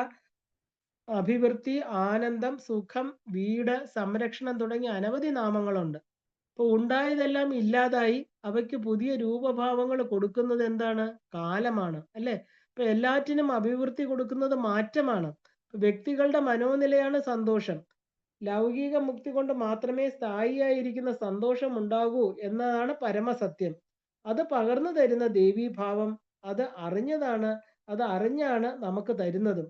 അഭിവൃദ്ധി, ആനന്ദം, സുഖം, വീട്, സംരക്ഷണം തുടങ്ങിയ അനവധി നാമങ്ങളുണ്ട്. ഇപ്പൊ ഉണ്ടായതെല്ലാം ഇല്ലാതായി അവയ്ക്ക് പുതിയ രൂപഭാവങ്ങൾ കൊടുക്കുന്നത് എന്താണ്? കാലമാണ് അല്ലെ? ഇപ്പൊ എല്ലാറ്റിനും അഭിവൃദ്ധി കൊടുക്കുന്നത് മാറ്റമാണ്. വ്യക്തികളുടെ മനോനിലയാണ് സന്തോഷം. ലൗകിക മുക്തി കൊണ്ട് മാത്രമേ സ്ഥായിയായിരിക്കുന്ന സന്തോഷം ഉണ്ടാകൂ എന്നതാണ് പരമസത്യം. അത് പകർന്നു തരുന്ന ദേവീഭാവം അത് അറിഞ്ഞതാണ്, അത് അറിഞ്ഞാണ് നമുക്ക് തരുന്നതും.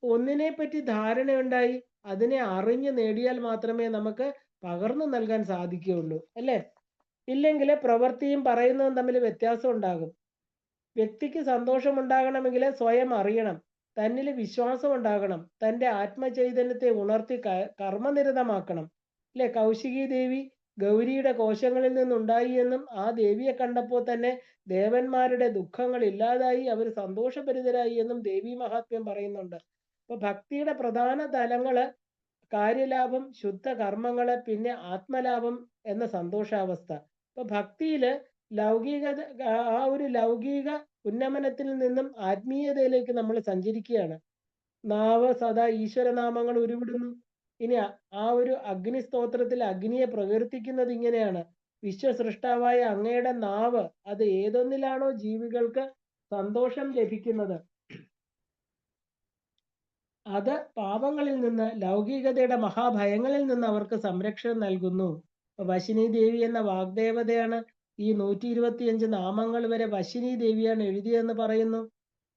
ഒന്നിനെ പറ്റി ധാരണയുണ്ടായി അതിനെ അറിഞ്ഞ് നേടിയാൽ മാത്രമേ നമുക്ക് പകർന്നു നൽകാൻ സാധിക്കുകയുള്ളൂ, അല്ലേ? ഇല്ലെങ്കിൽ പ്രവൃത്തിയും പറയുന്നതും തമ്മിൽ വ്യത്യാസം ഉണ്ടാകും. വ്യക്തിക്ക് സന്തോഷമുണ്ടാകണമെങ്കിൽ സ്വയം അറിയണം, തന്നിൽ വിശ്വാസം ഉണ്ടാകണം, തൻ്റെ ആത്മചൈതന്യത്തെ ഉണർത്തി കർമ്മനിരതമാക്കണം, അല്ലെ? കൗശികി ദേവി ഗൗരിയുടെ കോശങ്ങളിൽ നിന്നുണ്ടായി എന്നും ആ ദേവിയെ കണ്ടപ്പോൾ തന്നെ ദേവന്മാരുടെ ദുഃഖങ്ങൾ ഇല്ലാതായി, അവർ സന്തോഷഭരിതരായി എന്നും ദേവി മഹാത്മ്യം പറയുന്നുണ്ട്. അപ്പൊ ഭക്തിയുടെ പ്രധാന തലങ്ങള് കാര്യലാഭം, ശുദ്ധ കർമ്മങ്ങള്, പിന്നെ ആത്മലാഭം എന്ന സന്തോഷാവസ്ഥ. അപ്പൊ ഭക്തിയില് ലൗകികത, ആ ഒരു ലൗകിക ഉന്നമനത്തിൽ നിന്നും ആത്മീയതയിലേക്ക് നമ്മൾ സഞ്ചരിക്കുകയാണ്. നാവ് സദാ ഈശ്വരനാമങ്ങൾ ഉരുവിടുന്നു. ഇനി ആ ഒരു അഗ്നി സ്തോത്രത്തിൽ അഗ്നിയെ പ്രകീർത്തിക്കുന്നത് ഇങ്ങനെയാണ്: വിശ്വസൃഷ്ടാവായ അങ്ങയുടെ നാവ് അത് ഏതൊന്നിലാണോ ജീവികൾക്ക് സന്തോഷം ലഭിക്കുന്നത്, അത് പാപങ്ങളിൽ നിന്ന്, ലൗകികതയുടെ മഹാഭയങ്ങളിൽ നിന്ന് അവർക്ക് സംരക്ഷണം നൽകുന്നു. വശിനി ദേവി എന്ന വാഗ്ദേവതയാണ് ഈ 125 നാമങ്ങൾ വരെ വശിനി ദേവിയാണ് എഴുതിയതെന്ന് പറയുന്നു.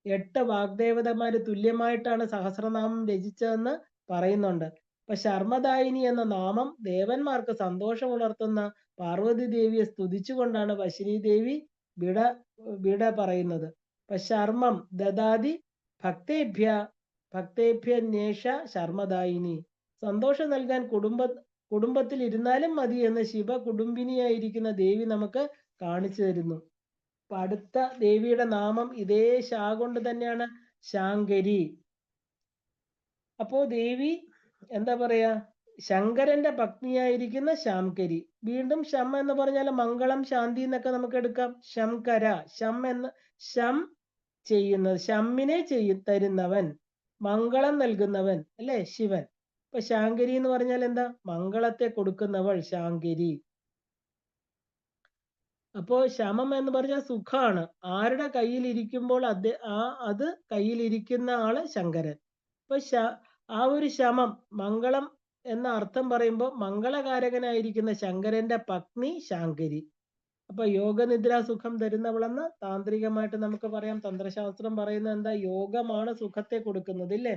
8 വാഗ്ദേവതമാര് തുല്യമായിട്ടാണ് സഹസ്രനാമം രചിച്ചതെന്ന് പറയുന്നുണ്ട്. അപ്പൊ ശർമ്മദായിനി എന്ന നാമം ദേവന്മാർക്ക് സന്തോഷം ഉണർത്തുന്ന പാർവതി ദേവിയെ സ്തുതിച്ചുകൊണ്ടാണ് വശിനി ദേവി വിട വിട പറയുന്നത്. അപ്പൊ ശർമ്മം ദദാതി ഭക്തേഭ്യ ഭക്തേഭ്യന്വേഷ ശർമ്മദായിനി. സന്തോഷം നൽകാൻ കുടുംബത്തിൽ ഇരുന്നാലും മതി എന്ന് ശിവ കുടുംബിനിയായിരിക്കുന്ന ദേവി നമുക്ക് കാണിച്ചു തരുന്നു. അപ്പൊ അടുത്ത ദേവിയുടെ നാമം ഇതേ ശാ കൊണ്ട് തന്നെയാണ്, ശാങ്കരി. അപ്പോ ദേവി എന്താ പറയാ, ശങ്കരന്റെ പത്നിയായിരിക്കുന്ന ശാംകരി. വീണ്ടും ശം എന്ന് പറഞ്ഞാൽ മംഗളം, ശാന്തി എന്നൊക്കെ നമുക്ക് എടുക്കാം. ശംകര, ശം ചെയ്യുന്നത്, ശമ്മിനെ തരുന്നവൻ, മംഗളം നൽകുന്നവൻ, അല്ലെ? ശിവൻ. ഇപ്പൊ ശാങ്കരി എന്ന് പറഞ്ഞാൽ എന്താ? മംഗളത്തെ കൊടുക്കുന്നവൾ ശാങ്കരി. അപ്പോ ശമം എന്ന് പറഞ്ഞാൽ സുഖാണ്. ആരുടെ കയ്യിൽ ഇരിക്കുമ്പോൾ അത് കയ്യിലിരിക്കുന്ന ആള് ശങ്കരൻ. അപ്പൊ ആ ഒരു ശമം, മംഗളം എന്ന അർത്ഥം പറയുമ്പോൾ മംഗളകാരകനായിരിക്കുന്ന ശങ്കരന്റെ പത്നി ശാങ്കരി. അപ്പൊ യോഗനിദ്ര സുഖം തരുന്നവളെന്ന് താന്ത്രികമായിട്ട് നമുക്ക് പറയാം. തന്ത്രശാസ്ത്രം പറയുന്നത് എന്താ? യോഗമാണ് സുഖത്തെ കൊടുക്കുന്നത്, ഇല്ലേ?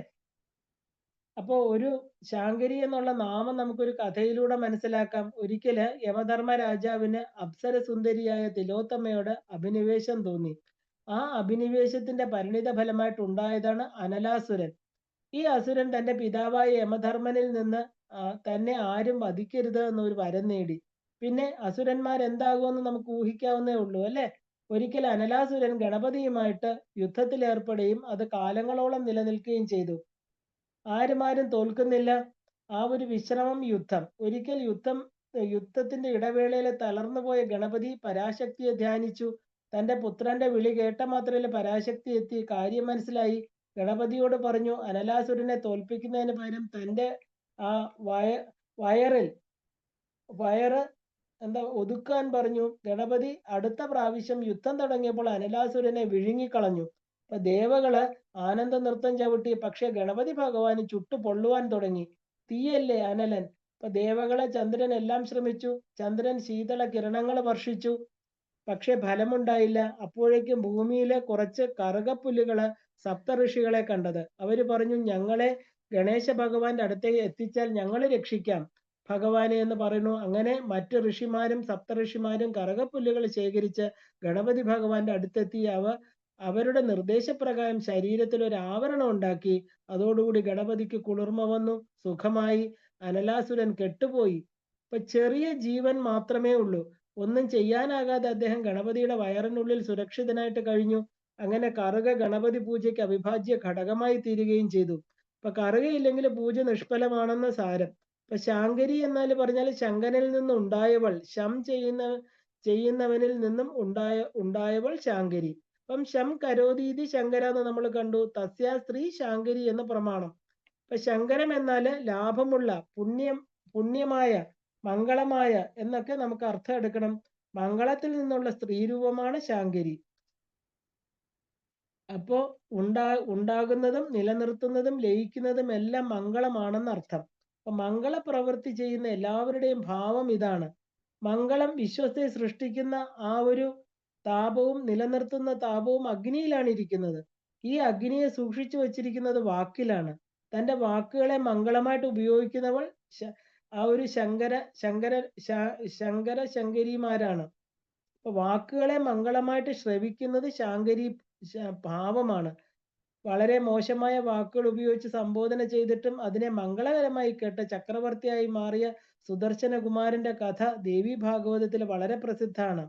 അപ്പോ ഒരു ശാങ്കരി എന്നുള്ള നാമം നമുക്കൊരു കഥയിലൂടെ മനസ്സിലാക്കാം. ഒരിക്കല് യമധർമ്മ രാജാവിന് അപ്സര സുന്ദരിയായ തിലോത്തമയോട് അഭിനിവേശം തോന്നി. ആ അഭിനിവേശത്തിന്റെ പരിണിത ഫലമായിട്ട് ഉണ്ടായതാണ് അനലാസുരൻ. ഈ അസുരൻ തന്റെ പിതാവായ യമധർമ്മനിൽ നിന്ന് തന്നെ ആരും വധിക്കരുത് എന്നൊരു വരം നേടി. പിന്നെ അസുരന്മാർ എന്താകുമെന്ന് നമുക്ക് ഊഹിക്കാവുന്നേ ഉള്ളൂ, അല്ലെ? ഒരിക്കൽ അനലാസുരൻ ഗണപതിയുമായിട്ട് യുദ്ധത്തിൽ ഏർപ്പെടുകയും അത് കാലങ്ങളോളം നിലനിൽക്കുകയും ചെയ്തു. ആരും തോൽക്കുന്നില്ല. ആ ഒരു വിശ്രമം യുദ്ധം. ഒരിക്കൽ യുദ്ധത്തിന്റെ ഇടവേളയിൽ തളർന്നുപോയ ഗണപതി പരാശക്തിയെ ധ്യാനിച്ചു. തന്റെ പുത്രന്റെ വിളി കേട്ട മാത്രയിൽ പരാശക്തി എത്തി. കാര്യം മനസ്സിലായി. ഗണപതിയോട് പറഞ്ഞു, അനലാസുരനെ തോൽപ്പിക്കുന്നതിന് പകരം തന്റെ ആ വയറ് ഒതുക്കാൻ പറഞ്ഞു. ഗണപതി അടുത്ത പ്രാവശ്യം യുദ്ധം തുടങ്ങിയപ്പോൾ അനലാസുരനെ വിഴുങ്ങിക്കളഞ്ഞു. അപ്പൊ ദേവകള് ആനന്ദ നൃത്തം ചവിട്ടി. പക്ഷെ ഗണപതി ഭഗവാന് ചുട്ടു പൊള്ളുവാൻ തുടങ്ങി. തീയല്ലേ അനലൻ. അപ്പൊ ദേവകളെ ചന്ദ്രൻ എല്ലാം ശ്രമിച്ചു. ചന്ദ്രൻ ശീതള കിരണങ്ങൾ വർഷിച്ചു. പക്ഷെ ഫലമുണ്ടായില്ല. അപ്പോഴേക്കും ഭൂമിയിലെ കുറച്ച് കറുകപ്പുല്ലുകള് സപ്തഋഷികളെ കണ്ടത്. അവര് പറഞ്ഞു, ഞങ്ങളെ ഗണേശ ഭഗവാന്റെ അടുത്തേക്ക് എത്തിച്ചാൽ ഞങ്ങൾ രക്ഷിക്കാം ഭഗവാനെ എന്ന് പറയുന്നു. അങ്ങനെ മറ്റ് ഋഷിമാരും സപ്തഋഷിമാരും കറുകപ്പുല്ലുകൾ ശേഖരിച്ച് ഗണപതി ഭഗവാന്റെ അടുത്തെത്തി. അവരുടെ നിർദ്ദേശപ്രകാരം ശരീരത്തിൽ ഒരു ആവരണം ഉണ്ടാക്കി. അതോടുകൂടി ഗണപതിക്ക് കുളിർമ വന്നു, സുഖമായി. അനലാസുരൻ കെട്ടുപോയി. ഇപ്പൊ ചെറിയ ജീവൻ മാത്രമേ ഉള്ളൂ. ഒന്നും ചെയ്യാനാകാതെ അദ്ദേഹം ഗണപതിയുടെ വയറിനുള്ളിൽ സുരക്ഷിതനായിട്ട് കഴിഞ്ഞു. അങ്ങനെ കറുക ഗണപതി പൂജയ്ക്ക് അവിഭാജ്യ ഘടകമായി തീരുകയും ചെയ്തു. അപ്പൊ കറുകയില്ലെങ്കിൽ പൂജ നിഷ്ഫലമാണെന്ന് സാരം. ഇപ്പൊ ശാങ്കരി എന്നാൽ പറഞ്ഞാൽ ശങ്കരനിൽ നിന്നും ഉണ്ടായവൾ, ചെയ്യുന്നവനിൽ നിന്നും ഉണ്ടായവൾ ശാങ്കരി. അപ്പം ശം കരോതീതി ശങ്കര എന്ന് നമ്മൾ കണ്ടു. തസ്യ സ്ത്രീ ശാങ്കരി എന്ന് പ്രമാണം. ഇപ്പൊ ശങ്കരം എന്നാല് ലാഭമുള്ള, പുണ്യമായ, മംഗളമായ എന്നൊക്കെ നമുക്ക് അർത്ഥം എടുക്കണം. മംഗളത്തിൽ നിന്നുള്ള സ്ത്രീരൂപമാണ് ശാങ്കരി. അപ്പോ ഉണ്ടാകുന്നതും നിലനിർത്തുന്നതും ലയിക്കുന്നതും എല്ലാം മംഗളമാണെന്നർത്ഥം. അപ്പൊ മംഗള പ്രവൃത്തി ചെയ്യുന്ന എല്ലാവരുടെയും ഭാവം ഇതാണ്. മംഗളം വിശ്വത്തെ സൃഷ്ടിക്കുന്ന ആ ഒരു താപവും നിലനിർത്തുന്ന താപവും അഗ്നിയിലാണ് ഇരിക്കുന്നത്. ഈ അഗ്നിയെ സൂക്ഷിച്ചു വച്ചിരിക്കുന്നത് വാക്കിലാണ്. തന്റെ വാക്കുകളെ മംഗളമായിട്ട് ഉപയോഗിക്കുന്നവൾ ആ ഒരു ശങ്കര ശങ്കരിമാരാണ്. അപ്പൊ വാക്കുകളെ മംഗളമായിട്ട് ശ്രവിക്കുന്നത് ശാങ്കരി ഭാവമാണ്. വളരെ മോശമായ വാക്കുകൾ ഉപയോഗിച്ച് സംബോധന ചെയ്തിട്ടും അതിനെ മംഗളകരമായി കേട്ട ചക്രവർത്തിയായി മാറിയ സുദർശനകുമാരന്റെ കഥ ദേവി ഭാഗവതത്തിൽ വളരെ പ്രസിദ്ധമാണ്.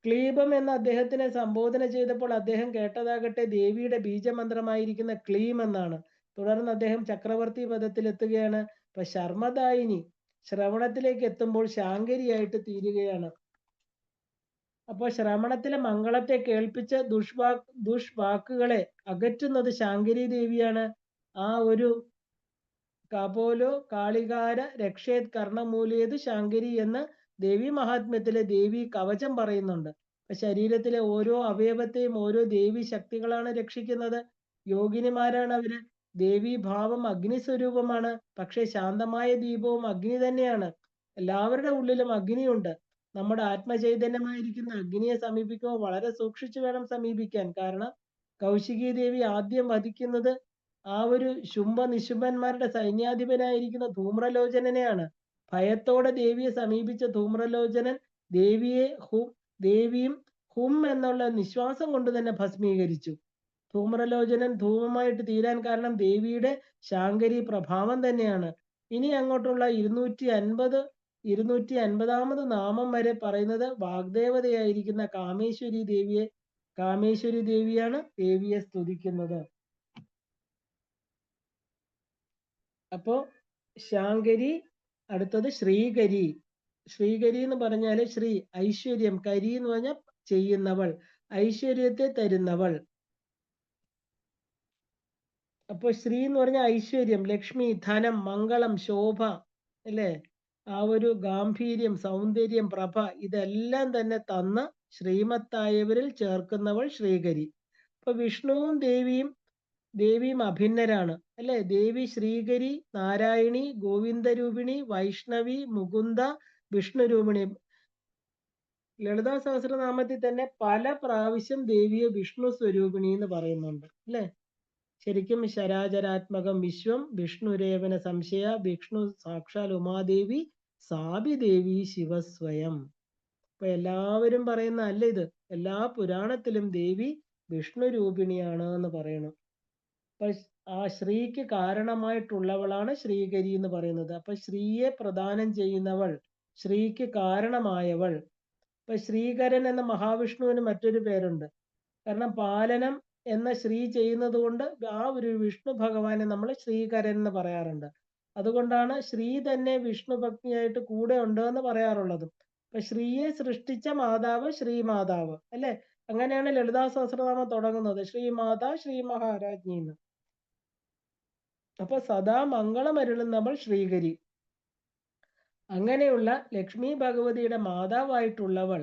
ക്ലീബം എന്ന അദ്ദേഹത്തിനെ സംബോധന ചെയ്തപ്പോൾ അദ്ദേഹം കേട്ടതാകട്ടെ ദേവിയുടെ ബീജമന്ത്രമായിരിക്കുന്ന ക്ലീം എന്നാണ്. തുടർന്ന് അദ്ദേഹം ചക്രവർത്തി പദത്തിലെത്തുകയാണ്. ഇപ്പൊ ശർമ്മദായിനി ശ്രവണത്തിലേക്ക് എത്തുമ്പോൾ ശാങ്കരിയായിട്ട് തീരുകയാണ്. അപ്പോൾ ശ്രവണത്തിലെ മംഗളത്തെ കേൾപ്പിച്ച് ദുഷ്വാക്കുകളെ അകറ്റുന്നത് ശാങ്കരി ദേവിയാണ്. ആ ഒരു കപോലോ കാളികാര രക്ഷേത് കർണമൂലേത് ശാങ്കരി എന്ന് ദേവി മഹാത്മ്യത്തിലെ ദേവി കവചം പറയുന്നുണ്ട്. ശരീരത്തിലെ ഓരോ അവയവത്തെയും ഓരോ ദേവി ശക്തികളാണ് രക്ഷിക്കുന്നത്. യോഗിനിമാരാണ് അവര്. ദേവി ഭാവം അഗ്നി സ്വരൂപമാണ്. പക്ഷെ ശാന്തമായ ദീപവും അഗ്നി തന്നെയാണ്. എല്ലാവരുടെ ഉള്ളിലും അഗ്നിയുണ്ട്. നമ്മുടെ ആത്മചൈതന്യമായിരിക്കുന്ന അഗ്നിയെ സമീപിക്കുമ്പോൾ വളരെ സൂക്ഷിച്ചു വേണം സമീപിക്കാൻ. കാരണം കൗശികി ദേവി ആദ്യം വധിക്കുന്നത് ആ ഒരു ശുംഭ നിശുംഭന്മാരുടെ സൈന്യാധിപനായിരിക്കുന്ന ധൂമ്രലോചനനെയാണ്. ഭയത്തോടെ ദേവിയെ സമീപിച്ച ധൂമ്രലോചനൻ ദേവിയും ഹും എന്നുള്ള നിശ്വാസം കൊണ്ട് തന്നെ ഭസ്മീകരിച്ചു. ധൂമ്രലോചനൻ ധൂമമായിട്ട് തീരാൻ കാരണം ദേവിയുടെ ശാങ്കരി പ്രഭാവം തന്നെയാണ്. ഇനി അങ്ങോട്ടുള്ള 250 നാമം വരെ പറയുന്നത് വാഗ്ദേവതയായിരിക്കുന്ന കാമേശ്വരി ദേവിയാണ് ദേവിയെ സ്തുതിക്കുന്നത്. അപ്പോ ശാങ്കരി, അടുത്തത് ശ്രീകരി. ശ്രീകരി എന്ന് പറഞ്ഞാല് ശ്രീ ഐശ്വര്യം, കരി എന്ന് പറഞ്ഞാൽ ചെയ്യുന്നവൾ, ഐശ്വര്യത്തെ തരുന്നവൾ. അപ്പൊ ശ്രീ എന്ന് പറഞ്ഞാൽ ഐശ്വര്യം, ലക്ഷ്മി, ധനം, മംഗളം, ശോഭ, അല്ലേ? ആ ഒരു ഗാംഭീര്യം, സൗന്ദര്യം, പ്രഭ ഇതെല്ലാം തന്നെ തന്ന് ശ്രീമത്തായവരിൽ ചേർക്കുന്നവൾ ശ്രീകരി. അപ്പൊ വിഷ്ണുവും ദേവിയും അഭിന്നരാണ്, അല്ലെ? ദേവി ശ്രീകരി, നാരായണി, ഗോവിന്ദരൂപിണി, വൈഷ്ണവി, മുകുന്ദ, വിഷ്ണുരൂപിണി. ലളിതാ സഹസ്രനാമത്തിൽ തന്നെ പല പ്രാവശ്യം ദേവിയെ വിഷ്ണു സ്വരൂപിണി എന്ന് പറയുന്നുണ്ട്, അല്ലെ? ശരിക്കും ശരാചരാത്മകം വിശ്വം വിഷ്ണുരേവന സംശയ വിഷ്ണു സാക്ഷാൽ ഉമാദേവി സാബി ദേവി ശിവസ്വയം. അപ്പൊ എല്ലാവരും പറയുന്ന അല്ല ഇത്, എല്ലാ പുരാണത്തിലും ദേവി വിഷ്ണു രൂപിണിയാണ് എന്ന് പറയണം. അപ്പൊ ആ ശ്രീക്ക് കാരണമായിട്ടുള്ളവളാണ് ശ്രീകരി എന്ന് പറയുന്നത്. അപ്പൊ ശ്രീയെ പ്രദാനം ചെയ്യുന്നവൾ, ശ്രീക്ക് കാരണമായവൾ. ഇപ്പൊ ശ്രീകരൻ എന്ന മഹാവിഷ്ണുവിന് മറ്റൊരു പേരുണ്ട്. കാരണം പാലനം എന്ന ശ്രീ ചെയ്യുന്നത് കൊണ്ട് ആ ഒരു വിഷ്ണു ഭഗവാനെ നമ്മൾ ശ്രീകരൻ എന്ന് പറയാറുണ്ട്. അതുകൊണ്ടാണ് ശ്രീ തന്നെ വിഷ്ണു ഭക്തിയായിട്ട് കൂടെ ഉണ്ട് എന്ന് പറയാറുള്ളത്. അപ്പൊ ശ്രീയെ സൃഷ്ടിച്ച മാതാവ് ശ്രീമാതാവ്, അല്ലെ? അങ്ങനെയാണ് ലളിതാ സഹസ്രനാമം തുടങ്ങുന്നത്, ശ്രീമാതാ ശ്രീ മഹാരാജ്ഞി എന്ന്. അപ്പൊ സദാ മംഗളമരുളുന്നവൾ ശ്രീകരി. അങ്ങനെയുള്ള ലക്ഷ്മി ഭഗവതിയുടെ മാതാവായിട്ടുള്ളവൾ.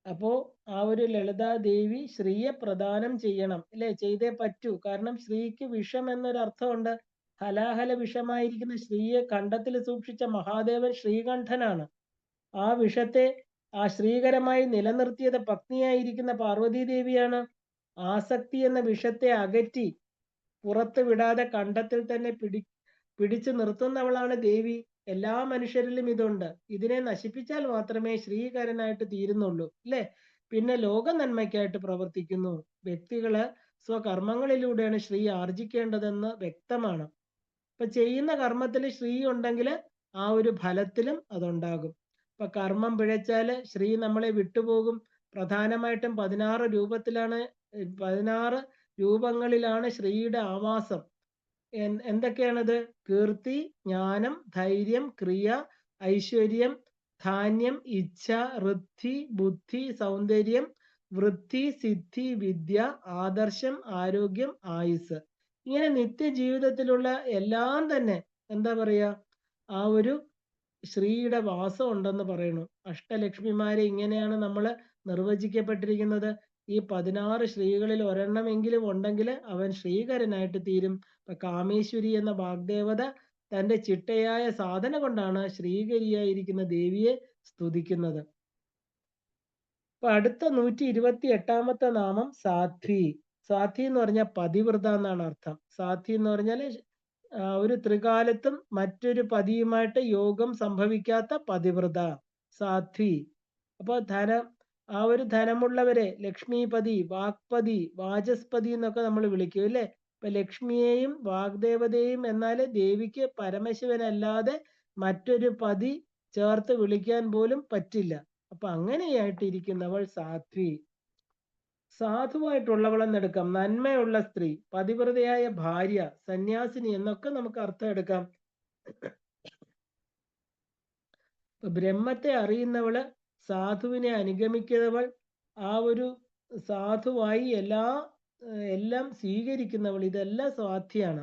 അപ്പോ ആ ഒരു ലളിതാദേവി ശ്രീയെ പ്രദാനം ചെയ്യണം, അല്ലെ? ചെയ്തേ പറ്റൂ. കാരണം ശ്രീക്ക് വിഷം എന്നൊരു അർത്ഥമുണ്ട്. ഹലാഹല വിഷമായിരിക്കുന്ന ശ്രീയെ കണ്ടത്തിൽ സൂക്ഷിച്ച മഹാദേവൻ ശ്രീകണ്ഠനാണ്. ആ വിഷത്തെ ആ ശ്രീകരമായി നിലനിർത്തിയത് പത്നിയായിരിക്കുന്ന പാർവതീദേവിയാണ്. ആസക്തി എന്ന വിഷത്തെ അകറ്റി പുറത്ത് വിടാതെ കണ്ടത്തിൽ തന്നെ പിടിച്ചു നിർത്തുന്നവളാണ് ദേവി. എല്ലാ മനുഷ്യരിലും ഇതുണ്ട്. ഇതിനെ നശിപ്പിച്ചാൽ മാത്രമേ ശ്രീകരനായിട്ട് തീരുന്നുള്ളൂ, അല്ലെ? പിന്നെ ലോക നന്മയ്ക്കായിട്ട് പ്രവർത്തിക്കുന്നു. വ്യക്തികള് സ്വകർമ്മങ്ങളിലൂടെയാണ് ശ്രീ ആർജിക്കേണ്ടതെന്ന് വ്യക്തമാണ്. ഇപ്പൊ ചെയ്യുന്ന കർമ്മത്തിൽ ശ്രീ ഉണ്ടെങ്കിൽ ആ ഒരു ഫലത്തിലും അതുണ്ടാകും. ഇപ്പൊ കർമ്മം പിഴച്ചാല് ശ്രീ നമ്മളെ വിട്ടുപോകും. പ്രധാനമായിട്ടും 16 രൂപങ്ങളിലാണ് ശ്രീയുടെ ആവാസം. എന്തൊക്കെയാണത്? കീർത്തി, ജ്ഞാനം, ധൈര്യം, ക്രിയ, ഐശ്വര്യം, ധാന്യം, ഇച്ഛ, ഋദ്ധി, ബുദ്ധി, സൗന്ദര്യം, വൃദ്ധി, സിദ്ധി, വിദ്യ, ആദർശം, ആരോഗ്യം, ആയുസ്. ഇങ്ങനെ നിത്യജീവിതത്തിലുള്ള എല്ലാം തന്നെ എന്താ പറയാ, ആ ഒരു ശ്രീയുടെ വാസം ഉണ്ടെന്ന് പറയുന്നു. അഷ്ടലക്ഷ്മിമാരെ ഇങ്ങനെയാണ് നമ്മൾ നിർവചിക്കപ്പെട്ടിരിക്കുന്നത്. ഈ 16 സ്ത്രീകളിൽ ഒരെണ്ണമെങ്കിലും ഉണ്ടെങ്കിൽ അവൻ ശ്രീകരനായിട്ട് തീരും. ഇപ്പൊ കാമേശ്വരി എന്ന വാഗ്ദേവത തന്റെ ചിട്ടയായ സാധന കൊണ്ടാണ് ശ്രീകരിയായിരിക്കുന്ന ദേവിയെ സ്തുതിക്കുന്നത്. അപ്പൊ അടുത്ത 128ാമത്തെ നാമം സാധ്വി. സാധ്വി എന്ന് പറഞ്ഞാൽ പതിവ്രത എന്നാണ് അർത്ഥം. സാധ്വി എന്ന് പറഞ്ഞാൽ ഒരു ത്രികാലത്തും മറ്റൊരു പതിയുമായിട്ട് യോഗം സംഭവിക്കാത്ത പതിവ്രത, സാധ്വി. അപ്പൊ ഒരു ധനമുള്ളവരെ ലക്ഷ്മീപതി, വാക്പതി, വാചസ്പതി എന്നൊക്കെ നമ്മൾ വിളിക്കും അല്ലേ? ഇപ്പൊ ലക്ഷ്മിയെയും വാഗ്ദേവതയും എന്നാല് ദേവിക്ക് പരമശിവനല്ലാതെ മറ്റൊരു പതി ചേർത്ത് വിളിക്കാൻ പോലും പറ്റില്ല. അപ്പൊ അങ്ങനെയായിട്ടിരിക്കുന്നവൾ സാധ്വി. സാധുവായിട്ടുള്ളവൾ എന്നെടുക്കാം, നന്മയുള്ള സ്ത്രീ, പതിവ്രതയായ ഭാര്യ, സന്യാസിനി എന്നൊക്കെ നമുക്ക് അർത്ഥം എടുക്കാം. ബ്രഹ്മത്തെ അറിയുന്നവള്, സാധുവിനെ അനുഗമിക്കുന്നവൾ, ആ ഒരു സാധുവായി എല്ലാം സ്വീകരിക്കുന്നവൾ, ഇതെല്ലാം സ്വാധ്യാണ്.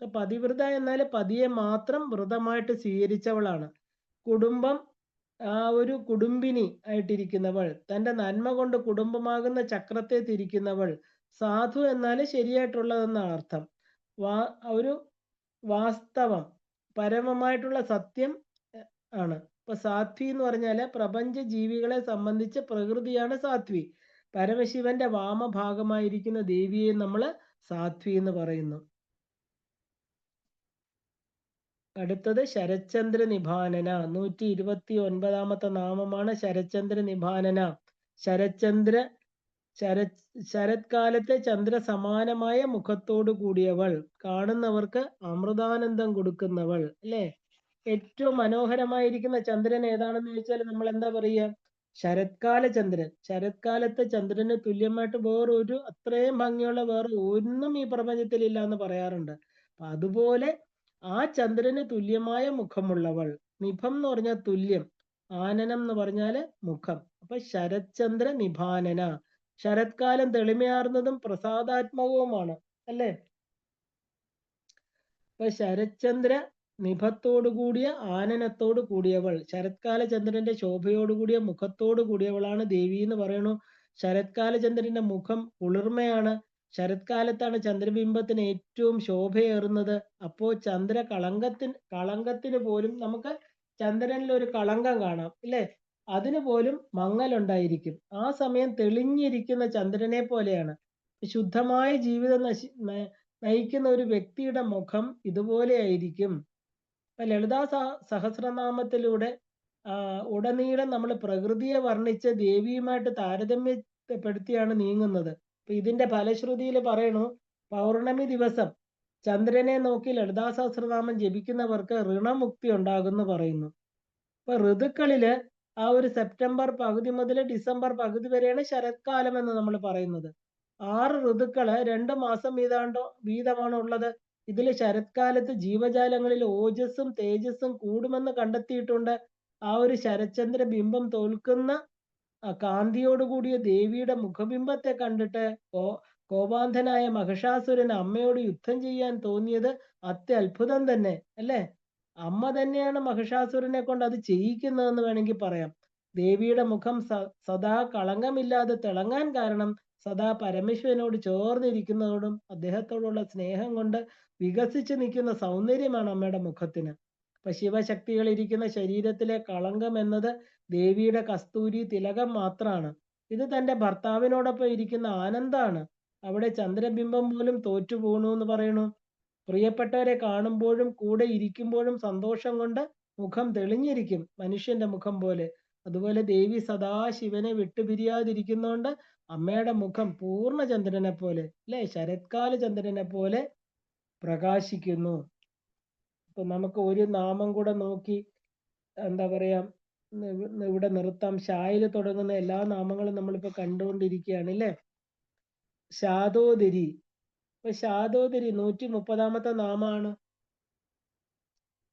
പതിവ്രത എന്നാൽ പതിയെ മാത്രം വ്രതമായിട്ട് സ്വീകരിച്ചവളാണ്. കുടുംബം, ഒരു കുടുംബിനി ആയിട്ടിരിക്കുന്നവൾ, തന്റെ നന്മ കൊണ്ട് കുടുംബമാകുന്ന ചക്രത്തെ തിരിക്കുന്നവൾ. സാധു എന്നാൽ ശരിയായിട്ടുള്ളതെന്നാണ് അർത്ഥം. ഒരു വാസ്തവം, പരമമായിട്ടുള്ള സത്യം ആണ്. ഇപ്പൊ സാധ്വി എന്ന് പറഞ്ഞാല് പ്രപഞ്ച ജീവികളെ സംബന്ധിച്ച് പ്രകൃതിയാണ് സാധ്വി. പരമശിവന്റെ വാമഭാഗമായിരിക്കുന്ന ദേവിയെ നമ്മൾ സാധ്വി എന്ന് പറയുന്നു. അടുത്തത് ശരത്ചന്ദ്ര നിഭാനന. 129ാമത്തെ നാമമാണ് ശരത്ചന്ദ്ര നിഭാനന. ശരത്കാലത്തെ ചന്ദ്ര സമാനമായ മുഖത്തോടു കൂടിയവൾ, കാണുന്നവർക്ക് അമൃതാനന്ദം കൊടുക്കുന്നവൾ അല്ലേ? ഏറ്റവും മനോഹരമായിരിക്കുന്ന ചന്ദ്രൻ ഏതാണെന്ന് ചോദിച്ചാൽ നമ്മൾ എന്താ പറയുക? ശരത്കാല ചന്ദ്രൻ. ശരത്കാലത്തെ ചന്ദ്രന് തുല്യമായിട്ട് വേറൊരു അത്രയും ഭംഗിയുള്ള വേറെ ഒന്നും ഈ പ്രപഞ്ചത്തിൽ എന്ന് പറയാറുണ്ട്. അതുപോലെ ആ ചന്ദ്രന് തുല്യമായ മുഖമുള്ളവൾ. നിഭം എന്ന് പറഞ്ഞാൽ തുല്യം, ആനനം എന്ന് പറഞ്ഞാല് മുഖം. അപ്പൊ ശരത്ചന്ദ്ര നിഭാനന. ശരത്കാലം തെളിമയാർന്നതും പ്രസാദാത്മകവുമാണ് അല്ലേ? അപ്പൊ ശരത്ചന്ദ്ര നിഭത്തോടു കൂടിയ ആനനത്തോട് കൂടിയവൾ, ശരത്കാല ചന്ദ്രന്റെ ശോഭയോടുകൂടിയ മുഖത്തോടു കൂടിയവളാണ് ദേവി എന്ന് പറയണു. ശരത്കാല ചന്ദ്രന്റെ മുഖം കുളിർമയാണ്. ശരത്കാലത്താണ് ചന്ദ്രബിംബത്തിന് ഏറ്റവും ശോഭയേറുന്നത്. അപ്പോ കളങ്കത്തിന് പോലും നമുക്ക് ചന്ദ്രനിൽ ഒരു കളങ്കം കാണാം ഇല്ലേ? അതിന് പോലും മങ്ങലുണ്ടായിരിക്കും. ആ സമയം തെളിഞ്ഞിരിക്കുന്ന ചന്ദ്രനെ പോലെയാണ്. ശുദ്ധമായ ജീവിതം നയിക്കുന്ന ഒരു വ്യക്തിയുടെ മുഖം ഇതുപോലെയായിരിക്കും. ലളിതാ സഹസ്രനാമത്തിലൂടെ ഉടനീളം നമ്മൾ പ്രകൃതിയെ വർണ്ണിച്ച് ദേവിയുമായിട്ട് താരതമ്യപ്പെടുത്തിയാണ് നീങ്ങുന്നത്. അപ്പൊ ഇതിന്റെ ഫലശ്രുതിയിൽ പറയണു, പൗർണമി ദിവസം ചന്ദ്രനെ നോക്കി ലളിതാ സഹസ്രനാമം ജപിക്കുന്നവർക്ക് ഋണമുക്തി ഉണ്ടാകുന്നു പറയുന്നു. അപ്പൊ ഋതുക്കളില് ഒരു സെപ്റ്റംബർ പകുതി മുതൽ ഡിസംബർ പകുതി വരെയാണ് ശരത്കാലം എന്ന് നമ്മൾ പറയുന്നത്. 6 ഋതുക്കള് 2 മാസം വീതമാണ് ഉള്ളത്. ഇതിൽ ശരത്കാലത്ത് ജീവജാലങ്ങളിൽ ഓജസ്സും തേജസ്സും കൂടുമെന്ന് കണ്ടെത്തിയിട്ടുണ്ട്. ആ ഒരു ശരത്ചന്ദ്ര ബിംബം തോൽക്കുന്ന കാന്തിയോടുകൂടിയ ദേവിയുടെ മുഖബിംബത്തെ കണ്ടിട്ട് കോപാന്ധനായ മഹിഷാസുരന് അമ്മയോട് യുദ്ധം ചെയ്യാൻ തോന്നിയത് അത്യത്ഭുതം തന്നെ അല്ലേ? അമ്മ തന്നെയാണ് മഹിഷാസുരനെ കൊണ്ട് അത് ചെയ്യിക്കുന്നതെന്ന് വേണമെങ്കിൽ പറയാം. ദേവിയുടെ മുഖം സദാ കളങ്കമില്ലാതെ തിളങ്ങാൻ കാരണം സദാ പരമേശ്വരനോട് ചേർന്നിരിക്കുന്നതോടും അദ്ദേഹത്തോടുള്ള സ്നേഹം കൊണ്ട് വികസിച്ച് നിൽക്കുന്ന സൗന്ദര്യമാണ് അമ്മയുടെ മുഖത്തിന്. അപ്പൊ ശിവശക്തികൾ ഇരിക്കുന്ന ശരീരത്തിലെ കളങ്കം എന്നത് ദേവിയുടെ കസ്തൂരി തിലകം മാത്രമാണ്. ഇത് തന്റെ ഭർത്താവിനോടൊപ്പം ഇരിക്കുന്ന ആനന്ദാണ്. അവിടെ ചന്ദ്രബിംബം പോലും തോറ്റുപോണു എന്ന് പറയണു. പ്രിയപ്പെട്ടവരെ കാണുമ്പോഴും കൂടെ ഇരിക്കുമ്പോഴും സന്തോഷം കൊണ്ട് മുഖം തെളിഞ്ഞിരിക്കും, മനുഷ്യന്റെ മുഖം പോലെ. അതുപോലെ ദേവി സദാ ശിവനെ വിട്ടുപിരിയാതിരിക്കുന്നോണ്ട് അമ്മയുടെ മുഖം പൂർണ്ണ ചന്ദ്രനെ പോലെ അല്ലെ, ശരത്കാല ചന്ദ്രനെ പോലെ പ്രകാശിക്കുന്നു. അപ്പൊ നമുക്ക് ഒരു നാമം കൂടെ നോക്കി എന്താ പറയാ ഇവിടെ നിർത്താം. ഷായില് തുടങ്ങുന്ന എല്ലാ നാമങ്ങളും നമ്മളിപ്പോ കണ്ടുകൊണ്ടിരിക്കുകയാണ് അല്ലേ? ശാദോദരി. അപ്പൊ ശാദോദരി 130ാമത്തെ നാമാണ്.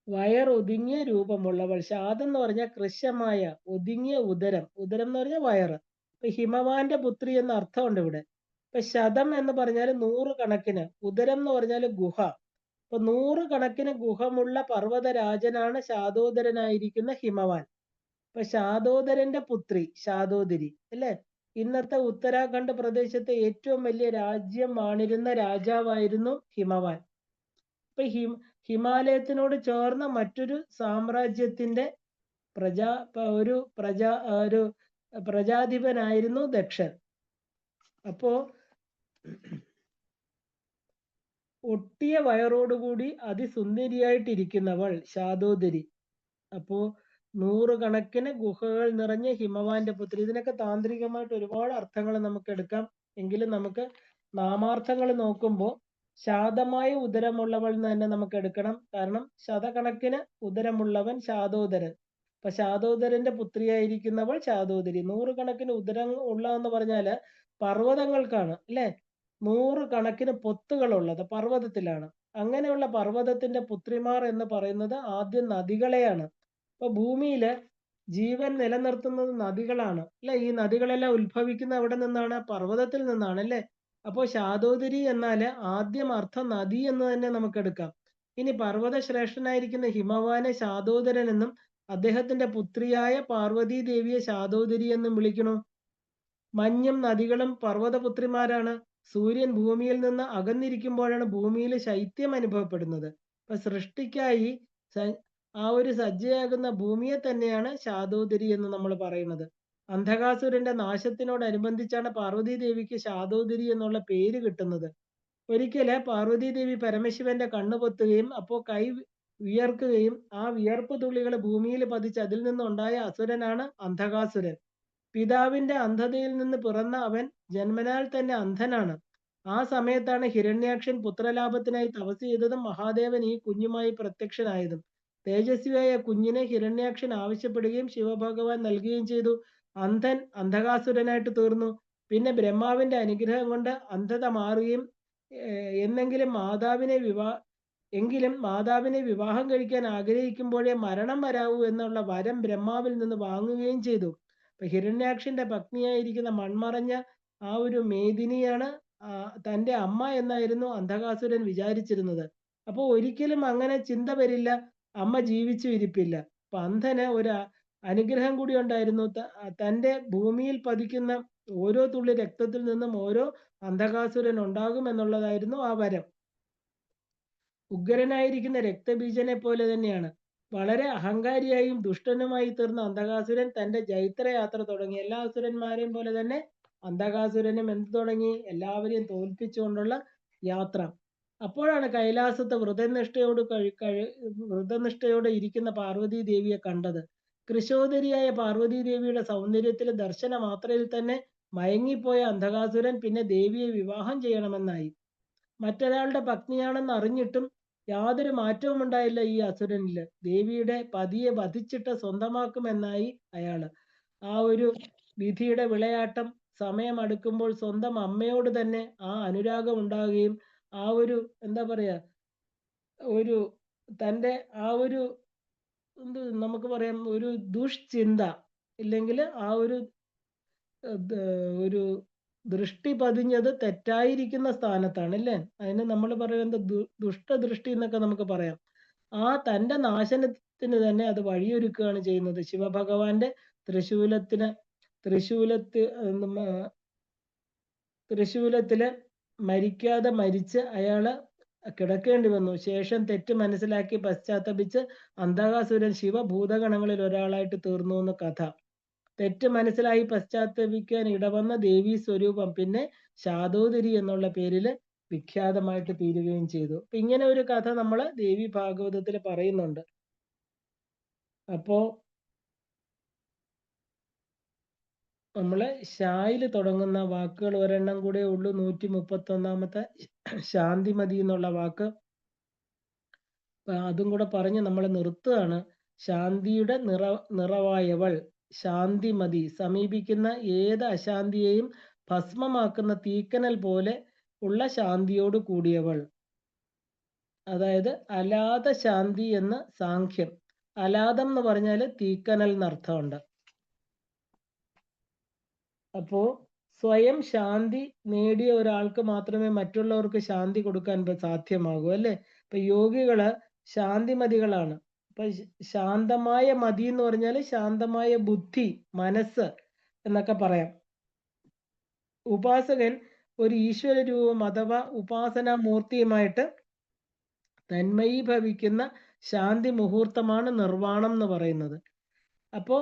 വയറൊതുങ്ങിയ രൂപമുള്ളവൾ. ശാദം എന്ന് പറഞ്ഞാൽ കൃശമായ ഒതുങ്ങിയ ഉദരം. ഉദരം എന്ന് പറഞ്ഞാൽ വയറ്. ഇപ്പൊ ഹിമവാന്റെ പുത്രി എന്ന അർത്ഥമുണ്ട് ഇവിടെ. ഇപ്പൊ ശതം എന്ന് പറഞ്ഞാൽ 100 കണക്കിന്, ഉദരം എന്ന് പറഞ്ഞാൽ ഗുഹ. അപ്പൊ 100 കണക്കിന് ഗുഹമുള്ള പർവ്വതരാജനാണ് ശാദോദരനായിരിക്കുന്ന ഹിമവാൻ. ഇപ്പൊ ശാദോദരന്റെ പുത്രി ശാദോദരി അല്ലേ? ഇന്നത്തെ ഉത്തരാഖണ്ഡ് പ്രദേശത്തെ ഏറ്റവും വലിയ രാജ്യം ആണിരുന്ന രാജാവായിരുന്നു ഹിമവാൻ. ഇപ്പൊ ഹിമാലയത്തിനോട് ചേർന്ന മറ്റൊരു സാമ്രാജ്യത്തിന്റെ ഒരു പ്രജാധിപനായിരുന്നു ദക്ഷൻ. അപ്പോ ഒട്ടിയ വയറോടുകൂടി അതിസുന്ദരിയായിട്ടിരിക്കുന്നവൾ ശാതോദരി. അപ്പോ നൂറുകണക്കിന് ഗുഹകൾ നിറഞ്ഞ ഹിമവാന്റെ പുത്രി. ഇതിനൊക്കെ താന്ത്രികമായിട്ട് ഒരുപാട് അർത്ഥങ്ങൾ നമുക്ക് എടുക്കാം. എങ്കിലും നമുക്ക് നാമാർത്ഥങ്ങൾ നോക്കുമ്പോൾ ശാതമായ ഉദരമുള്ളവൾ എന്ന് തന്നെ നമുക്ക് എടുക്കണം. കാരണം ശതകണക്കിന് ഉദരമുള്ളവൻ ശാതോദരൻ. അപ്പൊ ശാതോദരന്റെ പുത്രിയായിരിക്കുന്നവൾ ശാതോദരി. നൂറുകണക്കിന് ഉദരം ഉള്ളതെന്ന് പറഞ്ഞാല് പർവ്വതങ്ങൾക്കാണ് അല്ലെ. നൂറുകണക്കിന് പൊത്തുകളുള്ളത് പർവ്വതത്തിലാണ്. അങ്ങനെയുള്ള പർവ്വതത്തിന്റെ പുത്രിമാർ എന്ന് പറയുന്നത് ആദ്യം നദികളെയാണ്. അപ്പൊ ഭൂമിയില് ജീവൻ നിലനിർത്തുന്നത് നദികളാണ് അല്ലെ. ഈ നദികളെല്ലാം ഉത്ഭവിക്കുന്ന എവിടെ നിന്നാണ്? പർവ്വതത്തിൽ നിന്നാണ് അല്ലെ. അപ്പോ ശാതോദരി എന്നാല് ആദ്യം അർത്ഥം നദി എന്ന് തന്നെ നമുക്ക് എടുക്കാം. ഇനി പർവ്വത ശ്രേഷ്ഠനായിരിക്കുന്ന ഹിമവാനെ ശാതോദരൻ എന്നും അദ്ദേഹത്തിന്റെ പുത്രിയായ പാർവതി ദേവിയെ ശാതോദരി എന്നും വിളിക്കണു. മഞ്ഞും നദികളും പർവ്വതപുത്രിമാരാണ്. സൂര്യൻ ഭൂമിയിൽ നിന്ന് അകന്നിരിക്കുമ്പോഴാണ് ഭൂമിയിൽ ശൈത്യം അനുഭവപ്പെടുന്നത്. അപ്പൊ സൃഷ്ടിക്കായി ആ ഒരു സജ്ജയാകുന്ന ഭൂമിയെ തന്നെയാണ് ശാതോദരി എന്ന് നമ്മൾ പറയുന്നത്. അന്ധകാസുരന്റെ നാശത്തിനോടനുബന്ധിച്ചാണ് പാർവതി ദേവിക്ക് ശാതോദരി എന്നുള്ള പേര് കിട്ടുന്നത്. ഒരിക്കല് പാർവതി ദേവി പരമശിവന്റെ കണ്ണു പൊത്തുകയും അപ്പോൾ കൈ വിയർക്കുകയും ആ വിയർപ്പ് തുള്ളികൾ ഭൂമിയിൽ പതിച്ച് അതിൽ നിന്നുണ്ടായ അസുരനാണ് അന്ധകാസുരൻ. പിതാവിന്റെ അന്ധതയിൽ നിന്ന് പിറന്ന അവൻ ജന്മനാൽ തന്നെ അന്ധനാണ്. ആ സമയത്താണ് ഹിരണ്യാക്ഷൻ പുത്രലാഭത്തിനായി തപസ് ചെയ്തതും മഹാദേവൻ ഈ കുഞ്ഞുമായി പ്രത്യക്ഷനായതും. തേജസ്വിയായ കുഞ്ഞിനെ ഹിരണ്യാക്ഷൻ ആവശ്യപ്പെടുകയും ശിവഭഗവാൻ നൽകുകയും ചെയ്തു. അന്ധൻ അന്ധകാസുരനായിട്ട് തീർന്നു. പിന്നെ ബ്രഹ്മാവിന്റെ അനുഗ്രഹം കൊണ്ട് അന്ധത മാറുകയും എങ്കിലും മാതാവിനെ വിവാഹം കഴിക്കാൻ ആഗ്രഹിക്കുമ്പോഴേ മരണം വരാവൂ എന്നുള്ള വരം ബ്രഹ്മാവിൽ നിന്ന് വാങ്ങുകയും ചെയ്തു. അപ്പൊ ഹിരണ്യാക്ഷന്റെ പത്നിയായിരിക്കുന്ന മൺമറഞ്ഞ ആ ഒരു മേദിനിയാണ് തന്റെ അമ്മ എന്നായിരുന്നു അന്ധകാസുരൻ വിചാരിച്ചിരുന്നത്. അപ്പൊ ഒരിക്കലും അങ്ങനെ ചിന്ത വരില്ല, അമ്മ ജീവിച്ചു ഇരിപ്പില്ല. അപ്പൊ അന്ധന് ഒരു അനുഗ്രഹം കൂടി ഉണ്ടായിരുന്നു. തന്റെ ഭൂമിയിൽ പതിക്കുന്ന ഓരോ തുള്ളി രക്തത്തിൽ നിന്നും ഓരോ അന്ധകാസുരൻ ഉണ്ടാകും എന്നുള്ളതായിരുന്നു ആ വരം. ഉഗ്രനായിരിക്കുന്ന രക്തബീജനെ പോലെ തന്നെയാണ്. വളരെ അഹങ്കാരിയായും ദുഷ്ടനുമായി തീർന്ന അന്ധകാസുരൻ തന്റെ ജൈത്രയാത്ര തുടങ്ങി. എല്ലാ അസുരന്മാരെയും പോലെ തന്നെ അന്ധകാസുരനും എന്ത് തുടങ്ങി? എല്ലാവരെയും തോൽപ്പിച്ചുകൊണ്ടുള്ള യാത്ര. അപ്പോഴാണ് കൈലാസത്ത് വ്രതനിഷ്ഠയോടെ ഇരിക്കുന്ന പാർവതി ദേവിയെ കണ്ടത്. കൃശോദരിയായ പാർവതി ദേവിയുടെ സൗന്ദര്യത്തിൽ ദർശന മാത്രയിൽ തന്നെ മയങ്ങിപ്പോയ അന്ധകാസുരൻ പിന്നെ ദേവിയെ വിവാഹം ചെയ്യണമെന്നായി. മറ്റൊരാളുടെ പത്നിയാണെന്ന് അറിഞ്ഞിട്ടും യാതൊരു മാറ്റവും ഉണ്ടായില്ല ഈ അസുരനില്. ദേവിയുടെ പതിയെ വധിച്ചിട്ട് സ്വന്തമാക്കുമെന്നായി അയാള്. ആ ഒരു വിധിയുടെ വിളയാട്ടം സമയം അടുക്കുമ്പോൾ സ്വന്തം അമ്മയോട് തന്നെ ആ അനുരാഗം ഉണ്ടാകുകയും ആ ഒരു എന്താ പറയാ ഒരു തൻ്റെ ആ ഒരു നമുക്ക് പറയാം ഒരു ദുഷ്ചിന്ത ഇല്ലെങ്കിൽ ആ ഒരു ദൃഷ്ടി പതിഞ്ഞത് തെറ്റായിരിക്കുന്ന സ്ഥാനത്താണ് അല്ലേ. അതിന് നമ്മൾ പറയുന്നത് ദുഷ്ടദൃഷ്ടി എന്നൊക്കെ നമുക്ക് പറയാം. ആ തൻ്റെ നാശനത്തിന് തന്നെ അത് വഴിയൊരുക്കുകയാണ് ചെയ്യുന്നത്. ശിവഭഗവാന്റെ തൃശൂലത്തില് മരിക്കാതെ മരിച്ച് അയാള് കിടക്കേണ്ടി വന്നു. ശേഷം തെറ്റ് മനസ്സിലാക്കി പശ്ചാത്തപിച്ച് അന്ധകാസുരൻ ശിവഭൂതഗണങ്ങളിൽ ഒരാളായിട്ട് തീർന്നു എന്ന് കഥ. തെറ്റ് മനസ്സിലായി പശ്ചാത്തപിക്കാൻ ഇടവന്ന ദേവി സ്വരൂപം പിന്നെ ശാതോദരി എന്നുള്ള പേരിൽ വിഖ്യാതമായിട്ട് തീരുകയും ചെയ്തു. അപ്പൊ ഇങ്ങനെ ഒരു കഥ നമ്മള് ദേവി ഭാഗവതത്തിൽ പറയുന്നുണ്ട്. അപ്പോ നമ്മള് ഷായില് തുടങ്ങുന്ന വാക്കുകൾ ഒരെണ്ണം കൂടെ ഉള്ളൂ. 131 ശാന്തിമതി എന്നുള്ള വാക്ക്. അതും കൂടെ പറഞ്ഞ് നമ്മൾ നിർത്തുകയാണ്. ശാന്തിയുടെ നിറവായവൾ ശാന്തിമതി, സമീപിക്കുന്ന ഏത് അശാന്തിയെയും ഭസ്മമാക്കുന്ന തീക്കനൽ പോലെ ഉള്ള ശാന്തിയോട് കൂടിയവൾ. അതായത് അലാത ശാന്തി എന്ന് സാഖ്യം. അലാതം എന്ന് പറഞ്ഞാല് തീക്കനൽ എന്നർത്ഥമുണ്ട്. അപ്പോ സ്വയം ശാന്തി നേടിയ ഒരാൾക്ക് മാത്രമേ മറ്റുള്ളവർക്ക് ശാന്തി കൊടുക്കാൻ സാധ്യമാകൂ അല്ലെ. ഇപ്പൊ യോഗികള് ശാന്തിമതികളാണ്. അപ്പൊ ശാന്തമായ മതി എന്ന് പറഞ്ഞാൽ ശാന്തമായ ബുദ്ധി, മനസ്സ് എന്നൊക്കെ പറയാം. ഉപാസകൻ ഒരു ഈശ്വര രൂപം അഥവാ ഉപാസനാ മൂർത്തിയുമായിട്ട് തന്മയീഭവിക്കുന്ന ശാന്തി മുഹൂർത്തമാണ് നിർവ്വാണം എന്ന് പറയുന്നത്. അപ്പോൾ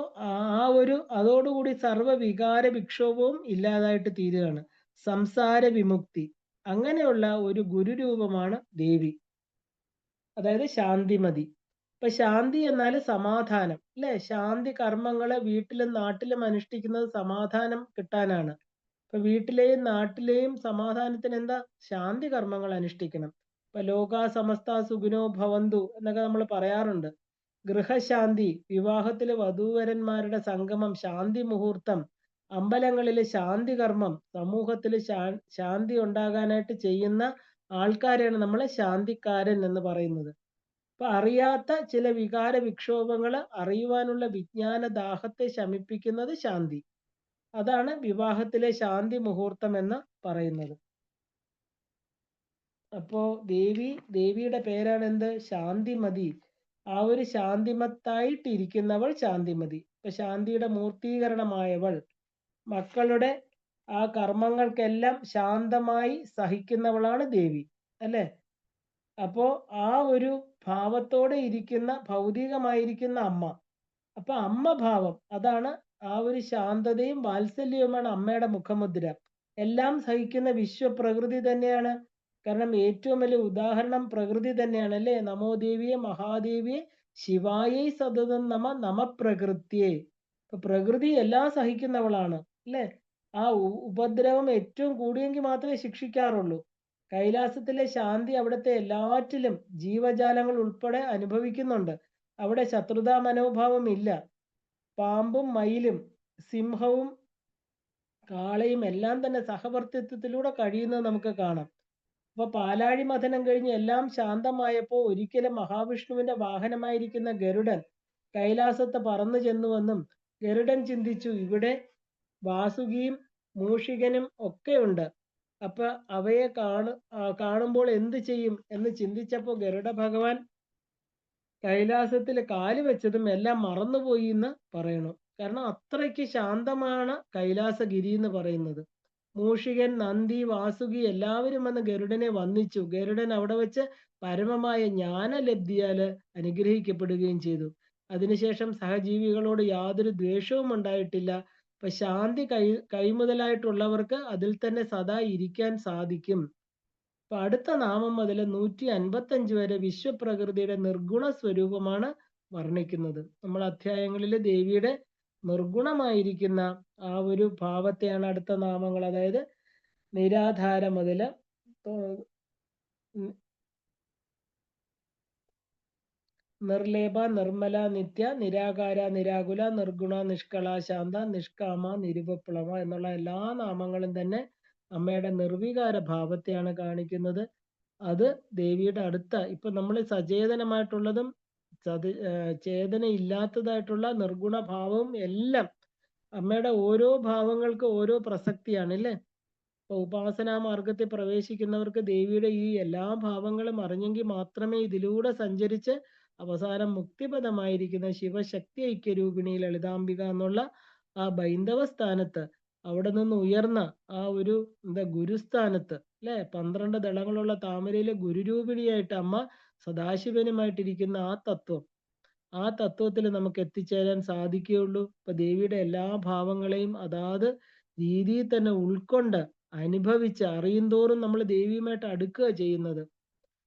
അതോടുകൂടി സർവ്വ വികാര വിക്ഷോഭവും ഇല്ലാതായിട്ട് തീരുകയാണ്. സംസാര വിമുക്തി. അങ്ങനെയുള്ള ഒരു ഗുരുരൂപമാണ് ദേവി, അതായത് ശാന്തിമതി. ഇപ്പൊ ശാന്തി എന്നാൽ സമാധാനം അല്ലെ? ശാന്തി കർമ്മങ്ങളെ വീട്ടിലും നാട്ടിലും അനുഷ്ഠിക്കുന്നത് സമാധാനം കിട്ടാനാണ്. ഇപ്പൊ വീട്ടിലെയും നാട്ടിലെയും സമാധാനത്തിന് എന്താ? ശാന്തി കർമ്മങ്ങൾ അനുഷ്ഠിക്കണം. ഇപ്പൊ ലോകാ സമസ്ത സുഖിനോ ഭവന്തു എന്നൊക്കെ നമ്മൾ പറയാറുണ്ട്. ഗൃഹശാന്തി, വിവാഹത്തിലെ വധൂവരന്മാരുടെ സംഗമം, ശാന്തി മുഹൂർത്തം, അമ്പലങ്ങളിലെ ശാന്തി കർമ്മം, സമൂഹത്തിൽ ശാന്തി ഉണ്ടാകാനായിട്ട് ചെയ്യുന്ന ആൾക്കാരെയാണ് നമ്മൾ ശാന്തിക്കാരൻ എന്ന് പറയുന്നത്. അപ്പൊ അറിയാത്ത ചില വികാര വിക്ഷോഭങ്ങൾ അറിയുവാനുള്ള വിജ്ഞാന ദാഹത്തെ ശമിപ്പിക്കുന്നത് ശാന്തി. അതാണ് വിവാഹത്തിലെ ശാന്തി മുഹൂർത്തം എന്ന് പറയുന്നത്. അപ്പോ ദേവിയുടെ പേരാണ് എന്ത്? ശാന്തിമതി. ആ ഒരു ശാന്തിമത്തായിട്ടിരിക്കുന്നവൾ ശാന്തിമതി. ഇപ്പൊ ശാന്തിയുടെ മൂർത്തീകരണമായവൾ മക്കളുടെ ആ കർമ്മങ്ങൾക്കെല്ലാം ശാന്തമായി സഹിക്കുന്നവളാണ് ദേവി, അല്ലെ? അപ്പോ ആ ഒരു ഭാവത്തോടെ ഇരിക്കുന്ന ഭൗതികമായിരിക്കുന്ന അമ്മ. അപ്പൊ അമ്മ ഭാവം, അതാണ് ആ ഒരു ശാന്തതയും വാത്സല്യവുമാണ് അമ്മയുടെ മുഖമുദ്ര. എല്ലാം സഹിക്കുന്ന വിശ്വപ്രകൃതി തന്നെയാണ്. കാരണം ഏറ്റവും വലിയ ഉദാഹരണം പ്രകൃതി തന്നെയാണ്, അല്ലേ? നമോ ദേവിയെ മഹാദേവിയെ ശിവായൈ സതതം നമ പ്രകൃതിയെ. ഇപ്പൊ പ്രകൃതി എല്ലാം സഹിക്കുന്നവളാണ്, അല്ലേ? ആ ഉപദ്രവം ഏറ്റവും കൂടിയെങ്കിൽ മാത്രമേ ശിക്ഷിക്കാറുള്ളൂ. കൈലാസത്തിലെ ശാന്തി അവിടുത്തെ എല്ലാറ്റിലും ജീവജാലങ്ങൾ ഉൾപ്പെടെ അനുഭവിക്കുന്നുണ്ട്. അവിടെ ശത്രുതാ മനോഭാവം ഇല്ല. പാമ്പും മയിലും സിംഹവും കാളയും എല്ലാം തന്നെ സഹവർത്തിത്വത്തിലൂടെ കഴിയുന്നത് നമുക്ക് കാണാം. അപ്പൊ പാലാഴി മഥനം കഴിഞ്ഞ് എല്ലാം ശാന്തമായപ്പോൾ ഒരിക്കലും മഹാവിഷ്ണുവിന്റെ വാഹനമായിരിക്കുന്ന ഗരുഡൻ കൈലാസത്ത് പറന്നു ചെന്നുവെന്നും ഗരുഡൻ ചിന്തിച്ചു, ഇവിടെ വാസുകിയും മൂഷികനും ഒക്കെ ഉണ്ട്. അപ്പൊ അവയെ കാണുമ്പോൾ എന്ത് ചെയ്യും എന്ന് ചിന്തിച്ചപ്പോൾ ഗരുഡ ഭഗവാൻ കൈലാസത്തിൽ കാല് വെച്ചതും എല്ലാം മറന്നുപോയി എന്ന് പറയണു. കാരണം അത്രയ്ക്ക് ശാന്തമാണ് കൈലാസഗിരി എന്ന് പറയുന്നത്. മൂഷികൻ, നന്ദി, വാസുകി എല്ലാവരും വന്ന് ഗരുഡനെ വന്ദിച്ചു. ഗരുഡൻ അവിടെ വെച്ച് പരമമായ ജ്ഞാനലബ്ധിയാല് അനുഗ്രഹിക്കപ്പെടുകയും ചെയ്തു. അതിനുശേഷം സഹജീവികളോട് യാതൊരു ദ്വേഷവും ഉണ്ടായിട്ടില്ല. ഇപ്പൊ ശാന്തി കൈമുതലായിട്ടുള്ളവർക്ക് അതിൽ തന്നെ സദാ ഇരിക്കാൻ സാധിക്കും. അപ്പൊ അടുത്ത നാമം മുതൽ 155 വരെ വിശ്വപ്രകൃതിയുടെ നിർഗുണ സ്വരൂപമാണ് വർണ്ണിക്കുന്നത്. നമ്മൾ അധ്യായങ്ങളിൽ ദേവിയുടെ നിർഗുണമായിരിക്കുന്ന ആ ഒരു ഭാവത്തെയാണ് അടുത്ത നാമങ്ങൾ, അതായത് നിരാധാര മുതല് നിർലേപ, നിർമ്മല, നിത്യ, നിരാകാര, നിരാകുല, നിർഗുണ, നിഷ്കള, ശാന്ത, നിഷ്കാമ, നിരുപപ്ലവ എന്നുള്ള എല്ലാ നാമങ്ങളും തന്നെ അമ്മയുടെ നിർവികാര ഭാവത്തെയാണ് കാണിക്കുന്നത്. അത് ദേവിയുടെ അടുത്ത ഇപ്പൊ നമ്മൾ സചേതനമായിട്ടുള്ളതും ചേതന ഇല്ലാത്തതായിട്ടുള്ള നിർഗുണ ഭാവവും എല്ലാം അമ്മയുടെ ഓരോ ഭാവങ്ങൾക്ക് ഓരോ പ്രസക്തിയാണ്, അല്ലേ? അപ്പൊ ഉപാസനാ മാർഗത്തിൽ പ്രവേശിക്കുന്നവർക്ക് ദേവിയുടെ ഈ എല്ലാ ഭാവങ്ങളും അറിഞ്ഞെങ്കിൽ മാത്രമേ ഇതിലൂടെ സഞ്ചരിച്ച് അവസാനം മുക്തിപദമായിരിക്കുന്ന ശിവശക്തി ഐക്യരൂപിണി ലളിതാംബിക എന്നുള്ള ആ ബൈന്ദവ സ്ഥാനത്ത് അവിടെ നിന്ന് ഉയർന്ന ആ ഒരു ഗുരുസ്ഥാനത്ത്, അല്ലെ? 12 ദളങ്ങളുള്ള താമരയിലെ ഗുരുരൂപിണിയായിട്ട് അമ്മ സദാശിവനുമായിട്ടിരിക്കുന്ന ആ തത്വത്തിൽ നമുക്ക് എത്തിച്ചേരാൻ സാധിക്കുകയുള്ളൂ. ഇപ്പൊ ദേവിയുടെ എല്ലാ ഭാവങ്ങളെയും അതാത് രീതിയിൽ തന്നെ ഉൾക്കൊണ്ട് അനുഭവിച്ച് അറിയും തോറും നമ്മൾ ദേവിയുമായിട്ട് അടുക്കുക ചെയ്യുന്നത്.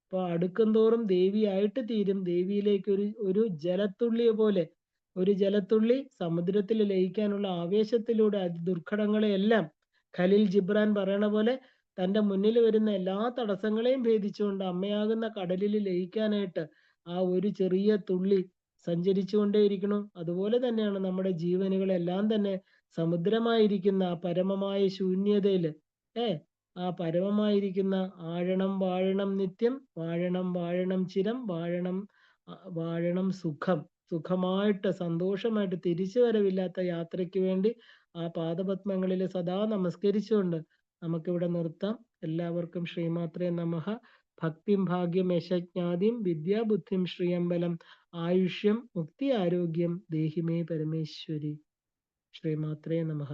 അപ്പൊ അടുക്കും തോറും ദേവിയായിട്ട് തീരും. ദേവിയിലേക്ക് ഒരു ജലത്തുള്ളിയെ പോലെ, ഒരു ജലത്തുള്ളി സമുദ്രത്തിൽ ലയിക്കാനുള്ള ആവേശത്തിലൂടെ ദുർഘടങ്ങളെയെല്ലാം ഖലീൽ ജിബ്രാൻ പറയണ പോലെ തന്റെ മുന്നിൽ വരുന്ന എല്ലാ തടസ്സങ്ങളെയും ഭേദിച്ചുകൊണ്ട് അമ്മയാകുന്ന കടലിൽ ലയിക്കാനായിട്ട് ആ ഒരു ചെറിയ തുള്ളി സഞ്ചരിച്ചുകൊണ്ടേയിരിക്കണം. അതുപോലെ തന്നെയാണ് നമ്മുടെ ജീവനുകളെല്ലാം തന്നെ സമുദ്രമായിരിക്കുന്ന ആ പരമമായ ശൂന്യതയില് ആ പരമമായിരിക്കുന്ന ആഴണം വാഴണം നിത്യം, വാഴണം വാഴണം ചിരം, വാഴണം സുഖമായിട്ട് സന്തോഷമായിട്ട് തിരിച്ചു വരവില്ലാത്ത യാത്രയ്ക്ക് വേണ്ടി ആ പാദപത്മങ്ങളിൽ സദാ നമസ്കരിച്ചുകൊണ്ട് നമുക്കിവിടെ നിർത്താം. എല്ലാവർക്കും ശ്രീമാത്രേ നമഃ. ഭക്തിം ഭാഗ്യം യശജ്ഞാതിം വിദ്യാബുദ്ധിം ശ്രീയമ്പലം ആയുഷ്യം മുക്തി ആരോഗ്യം ദേഹിമേ പരമേശ്വരി. ശ്രീമാത്രേ നമഃ.